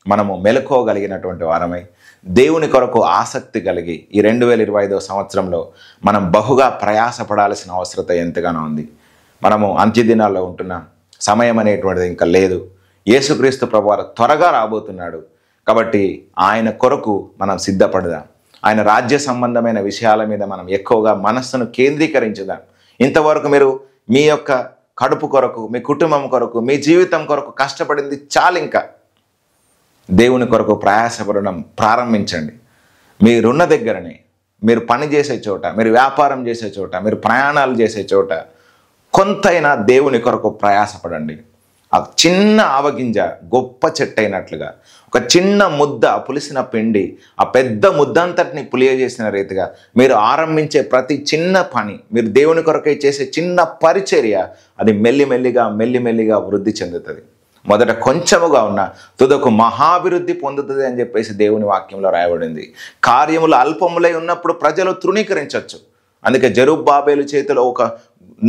మనము మెలకువగలిగినటువంటి వారమై దేవుని కొరకు ఆసక్తి కలిగి ఈ 2025వ సంవత్సరంలో మనం బహుగా ప్రయాసపడాల్సిన అవసరత ఎంతగానో ఉంది. మనము అంత్యదినాల్లో ఉంటున్నాం. సమయం అనేటువంటిది ఇంకా లేదు. యేసుక్రీస్తు ప్రభువారు త్వరగా రాబోతున్నాడు. కాబట్టి ఆయన కొరకు మనం సిద్ధపడదాం. ఆయన రాజ్య సంబంధమైన విషయాల మీద మనం ఎక్కువగా మనస్సును కేంద్రీకరించుదాం. ఇంతవరకు మీరు మీ యొక్క కడుపు కొరకు, మీ కుటుంబం కొరకు, మీ జీవితం కొరకు కష్టపడింది చాలు. ఇంకా దేవుని కొరకు ప్రయాసపడడం ప్రారంభించండి. మీరున్న దగ్గరనే, మీరు పని చేసే చోట, మీరు వ్యాపారం చేసే చోట, మీరు ప్రయాణాలు చేసే చోట కొంతైనా దేవుని కొరకు ప్రయాసపడండి. ఆ చిన్న ఆవగింజ గొప్ప చెట్టు అయినట్లుగా, ఒక చిన్న ముద్ద పులిసిన పిండి ఆ పెద్ద ముద్దంతటిని పులియజేసిన రీతిగా మీరు ఆరంభించే ప్రతి చిన్న పని, మీరు దేవుని కొరకై చేసే చిన్న పరిచర్య, అది మెల్లిమెల్లిగా వృద్ధి చెందుతుంది. మొదట కొంచెముగా ఉన్న తుదకు మహాభివృద్ధి పొందుతుంది అని చెప్పేసి దేవుని వాక్యంలో రాయబడింది. కార్యములు అల్పములై ఉన్నప్పుడు ప్రజలు తృణీకరించవచ్చు. అందుకే జెరుబ్బాబేలు చేతిలో ఒక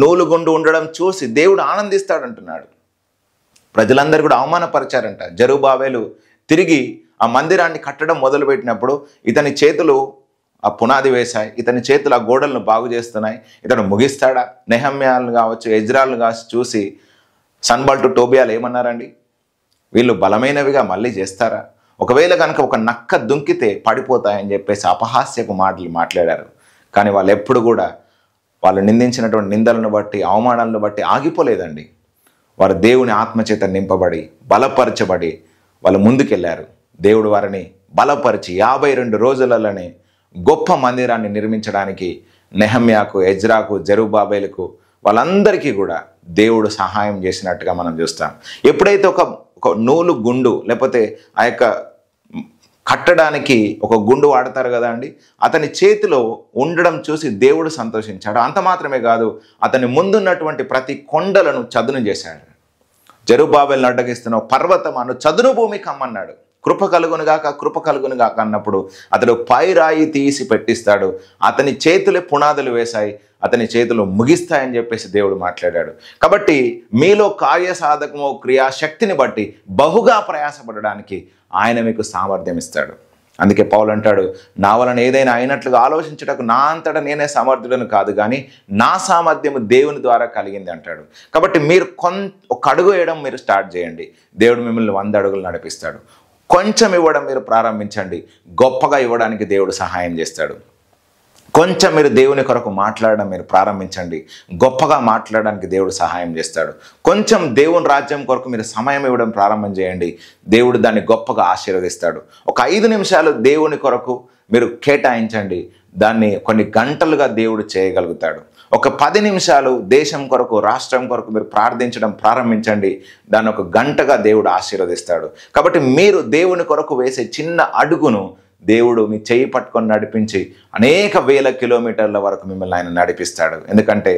నూలుగుండు ఉండడం చూసి దేవుడు ఆనందిస్తాడంటున్నాడు. ప్రజలందరూ కూడా అవమానపరిచారంట. జెరుబ్బాబేలు తిరిగి ఆ మందిరాన్ని కట్టడం మొదలుపెట్టినప్పుడు ఇతని చేతులు ఆ పునాది వేశాయి, ఇతని చేతులు ఆ గోడలను బాగు చేస్తున్నాయి, ఇతను ముగిస్తాడా? నెహమ్యాలను కావచ్చు, ఎజ్రాలను కావచ్చు చూసి సన్బల్టు, టోబియాలు ఏమన్నారండి? వీళ్ళు బలమైనవిగా మళ్ళీ చేస్తారా? ఒకవేళ కనుక ఒక నక్క దుంకితే పడిపోతాయని చెప్పేసి అపహాస్యపు మాటలు మాట్లాడారు. కానీ వాళ్ళు ఎప్పుడు కూడా వాళ్ళు నిందించినటువంటి నిందలను బట్టి, అవమానాలను బట్టి ఆగిపోలేదండి. వారు దేవుని ఆత్మచేత నింపబడి, బలపరచబడి వాళ్ళు ముందుకెళ్ళారు. దేవుడు వారిని బలపరిచి 52 రోజులలోనే గొప్ప మందిరాన్ని నిర్మించడానికి నెహమ్యాకు, ఎజ్రాకు, జెరుబ్బాబేలుకు వాళ్ళందరికీ కూడా దేవుడు సహాయం చేసినట్టుగా మనం చూస్తాం. ఎప్పుడైతే ఒక నూలు గుండు, లేకపోతే ఆ యొక్క కట్టడానికి ఒక గుండు వాడతారు కదా అండి, అతని చేతిలో ఉండడం చూసి దేవుడు సంతోషించాడు. అంత మాత్రమే కాదు, అతని ముందున్నటువంటి ప్రతి కొండలను చదును చేశాడు. జెరుబ్బాబేలును అడ్డగిస్తున్న పర్వతమాను చదును భూమి కమ్మన్నాడు. కృప కలుగునుగాక అన్నప్పుడు అతడు పైరాయి తీసి పెట్టిస్తాడు. అతని చేతులే పునాదులు వేశాయి, అతని చేతులు ముగిస్తాయని చెప్పేసి దేవుడు మాట్లాడాడు. కాబట్టి మీలో కార్యసాధకమో క్రియాశక్తిని బట్టి బహుగా ప్రయాసపడడానికి ఆయన మీకు సామర్థ్యం ఇస్తాడు. అందుకే పౌలు అంటాడు, నా వలన ఏదైనా అయినట్లుగా ఆలోచించటకు నా అంతటా నేనే సమర్థుడను కాదు, కానీ నా సామర్థ్యము దేవుని ద్వారా కలిగింది అంటాడు. కాబట్టి మీరు ఒక అడుగు వేయడం మీరు స్టార్ట్ చేయండి, దేవుడు మిమ్మల్ని 100 అడుగులు నడిపిస్తాడు. కొంచెం ఇవ్వడం మీరు ప్రారంభించండి, గొప్పగా ఇవ్వడానికి దేవుడు సహాయం చేస్తాడు. కొంచెం మీరు దేవుని కొరకు మాట్లాడడం మీరు ప్రారంభించండి, గొప్పగా మాట్లాడడానికి దేవుడు సహాయం చేస్తాడు. కొంచెం దేవుని రాజ్యం కొరకు మీరు సమయం ఇవ్వడం ప్రారంభం చేయండి, దేవుడు దాన్ని గొప్పగా ఆశీర్వదిస్తాడు. ఒక 5 నిమిషాలు దేవుని కొరకు మీరు కేటాయించండి, దాన్ని కొన్ని గంటలుగా దేవుడు చేయగలుగుతాడు. ఒక 10 నిమిషాలు దేశం కొరకు, రాష్ట్రం కొరకు మీరు ప్రార్థించడం ప్రారంభించండి, దాన్ని ఒక గంటగా దేవుడు ఆశీర్వదిస్తాడు. కాబట్టి మీరు దేవుని కొరకు వేసే చిన్న అడుగును దేవుడు మీ చేయి పట్టుకొని నడిపించి అనేక వేల కిలోమీటర్ల వరకు మిమ్మల్ని ఆయన నడిపిస్తాడు. ఎందుకంటే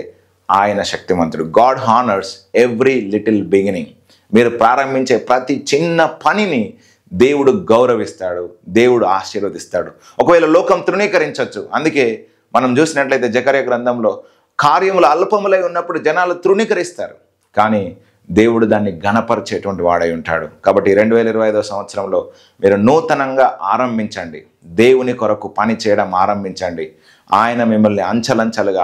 ఆయన శక్తిమంతుడు. God honours every little beginning. మీరు ప్రారంభించే ప్రతి చిన్న పనిని దేవుడు గౌరవిస్తాడు, దేవుడు ఆశీర్వదిస్తాడు. ఒకవేళ లోకం తృణీకరించవచ్చు. అందుకే మనం చూసినట్లయితే జకర్యా గ్రంథంలో కార్యములు అల్పములై ఉన్నప్పుడు జనాలు తృణీకరిస్తారు, కానీ దేవుడు దాన్ని ఘనపరిచేటువంటి వాడై ఉంటాడు. కాబట్టి 2025వ సంవత్సరంలో మీరు నూతనంగా ఆరంభించండి, దేవుని కొరకు పని చేయడం ఆరంభించండి. ఆయన మిమ్మల్ని అంచలంచలుగా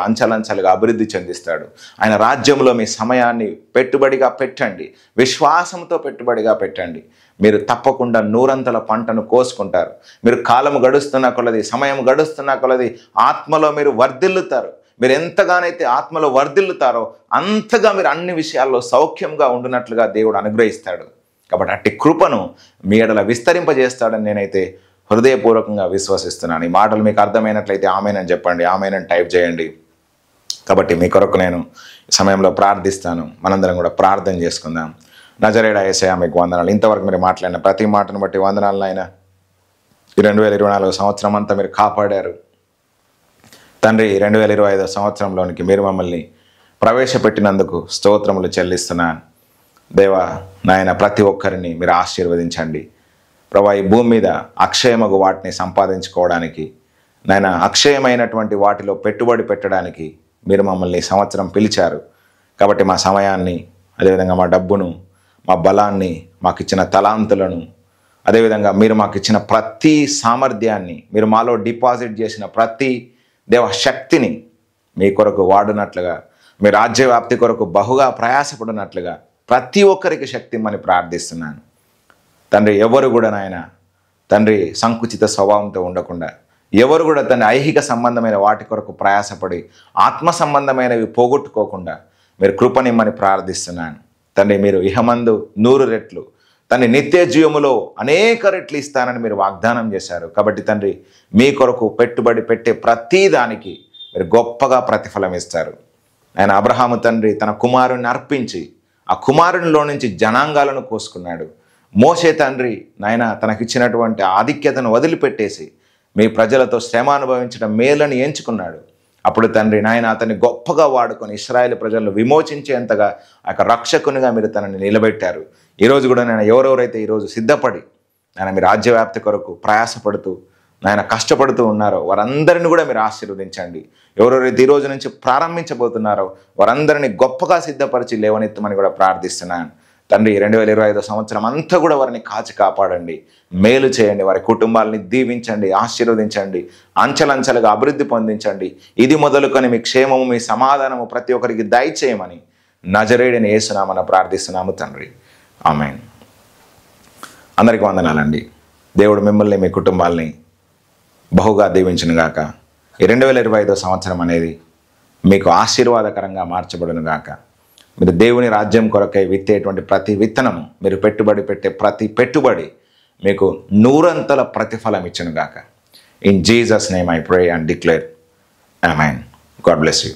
అభివృద్ధి చెందిస్తాడు. ఆయన రాజ్యంలో మీ సమయాన్ని పెట్టుబడిగా పెట్టండి, విశ్వాసంతో పెట్టుబడిగా పెట్టండి. మీరు తప్పకుండా 100 పంటను కోసుకుంటారు. మీరు కాలం గడుస్తున్న కొలది, సమయం గడుస్తున్న కొలది ఆత్మలో మీరు వర్ధిల్లుతారు. మీరు ఎంతగానైతే ఆత్మలో వర్ధిల్లుతారో అంతగా మీరు అన్ని విషయాల్లో సౌఖ్యంగా ఉండునట్లుగా దేవుడు అనుగ్రహిస్తాడు. కాబట్టి అట్టి కృపను మీ ఎడల విస్తరింపజేస్తాడని నేనైతే హృదయపూర్వకంగా విశ్వసిస్తున్నాను. ఈ మాటలు మీకు అర్థమైనట్లయితే ఆమేనని చెప్పండి, ఆమేనని టైప్ చేయండి. కాబట్టి మీ కొరకు నేను ఈ సమయంలో ప్రార్థిస్తాను. మనందరం కూడా ప్రార్థన చేసుకుందాం. నజరేయుడా యేసయ్యా మీకు వందనాలు. ఇంతవరకు మీరు మాట్లాడిన ప్రతి మాటను బట్టి వందనాలు నాయనా. ఈ 2024 సంవత్సరం అంతా మీరు కాపాడారు తండ్రి. 2025 సంవత్సరంలోనికి మీరు మమ్మల్ని ప్రవేశపెట్టినందుకు స్తోత్రములు చెల్లిస్తున్నాను. దేవా నాయన ప్రతి ఒక్కరిని మీరు ఆశీర్వదించండి ప్రభా. ఈ భూమి మీద అక్షయమగు వాటిని సంపాదించుకోవడానికి నాయన అక్షయమైనటువంటి వాటిలో పెట్టుబడి పెట్టడానికి మీరు మమ్మల్ని ఈ సంవత్సరం పిలిచారు. కాబట్టి మా సమయాన్ని, అదేవిధంగా మా డబ్బును, మా బలాన్ని, మాకు ఇచ్చిన తలాంతులను, అదేవిధంగా మీరు మాకు ఇచ్చిన ప్రతి సామర్థ్యాన్ని, మీరు మాలో డిపాజిట్ చేసిన ప్రతి దేవ శక్తిని మీ కొరకు వాడినట్లుగా, మీ రాజ్యవ్యాప్తి కొరకు బహుగా ప్రయాసపడినట్లుగా ప్రతి ఒక్కరికి శక్తి ఇమ్మని ప్రార్థిస్తున్నాను తండ్రి. ఎవరు కూడా నాయన తండ్రి సంకుచిత స్వభావంతో ఉండకుండా, ఎవరు కూడా తన ఐహిక సంబంధమైన వాటి కొరకు ప్రయాసపడి ఆత్మ సంబంధమైనవి పోగొట్టుకోకుండా మీరు కృపనిమ్మని ప్రార్థిస్తున్నాను తండ్రి. మీరు ఇహమందు 100 రెట్లు తండ్రి నిత్య జీవములో అనేక రెట్లు ఇస్తానని మీరు వాగ్దానం చేశారు. కాబట్టి తండ్రి మీ కొరకు పెట్టుబడి పెట్టే ప్రతి దానికి మీరు గొప్పగా ప్రతిఫలం ఇస్తారు. ఆయన అబ్రహాము తండ్రి తన కుమారుని అర్పించి ఆ కుమారునిలో నుంచి జనాంగాలను కోసుకున్నాడు. మోషే తండ్రి నాయన తనకిచ్చినటువంటి ఆధిక్యతను వదిలిపెట్టేసి మీ ప్రజలతో శ్రమ అనుభవించడం మేలని ఎంచుకున్నాడు. అప్పుడు తండ్రి నాయన అతన్ని గొప్పగా వాడుకొని ఇశ్రాయేలు ప్రజలను విమోచించేంతగా ఆ యొక్క రక్షకునిగా మీరు తనని నిలబెట్టారు. ఈరోజు కూడా నేను ఎవరెవరైతే ఈరోజు సిద్ధపడి ఆయన మీ రాజ్యవ్యాప్తి కొరకు ప్రయాసపడుతూ నాయన కష్టపడుతూ ఉన్నారో వారందరిని కూడా మీరు ఆశీర్వదించండి. ఎవరెవరైతే ఈరోజు నుంచి ప్రారంభించబోతున్నారో వారందరినీ గొప్పగా సిద్ధపరిచి లేవనెత్తమని కూడా ప్రార్థిస్తున్నాను తండ్రి. 2025 సంవత్సరం అంతా కూడా వారిని కాచి కాపాడండి, మేలు చేయండి, వారి కుటుంబాలని దీవించండి, ఆశీర్వదించండి, అంచెలంచెలుగా అభివృద్ధి పొందించండి. ఇది మొదలుకొని మీ క్షేమము, మీ సమాధానము ప్రతి ఒక్కరికి దయచేయమని నజరేయుడైన యేసునామమున ప్రార్థిస్తున్నాము తండ్రి. ఆమేన్. అందరికీ వందనాలండి. దేవుడు మిమ్మల్ని మీ కుటుంబాలని బహుగా దీవించునుగాక. ఈ 2025 సంవత్సరం అనేది మీకు ఆశీర్వాదకరంగా మార్చబడునుగాక. మీరు దేవుని రాజ్యం కొరకై విత్తేటువంటి ప్రతి విత్తనము, మీరు పెట్టుబడి పెట్టే ప్రతి పెట్టుబడి మీకు 100 ప్రతిఫలం ఇచ్చునుగాక. In Jesus name I pray and declare amen. God bless you.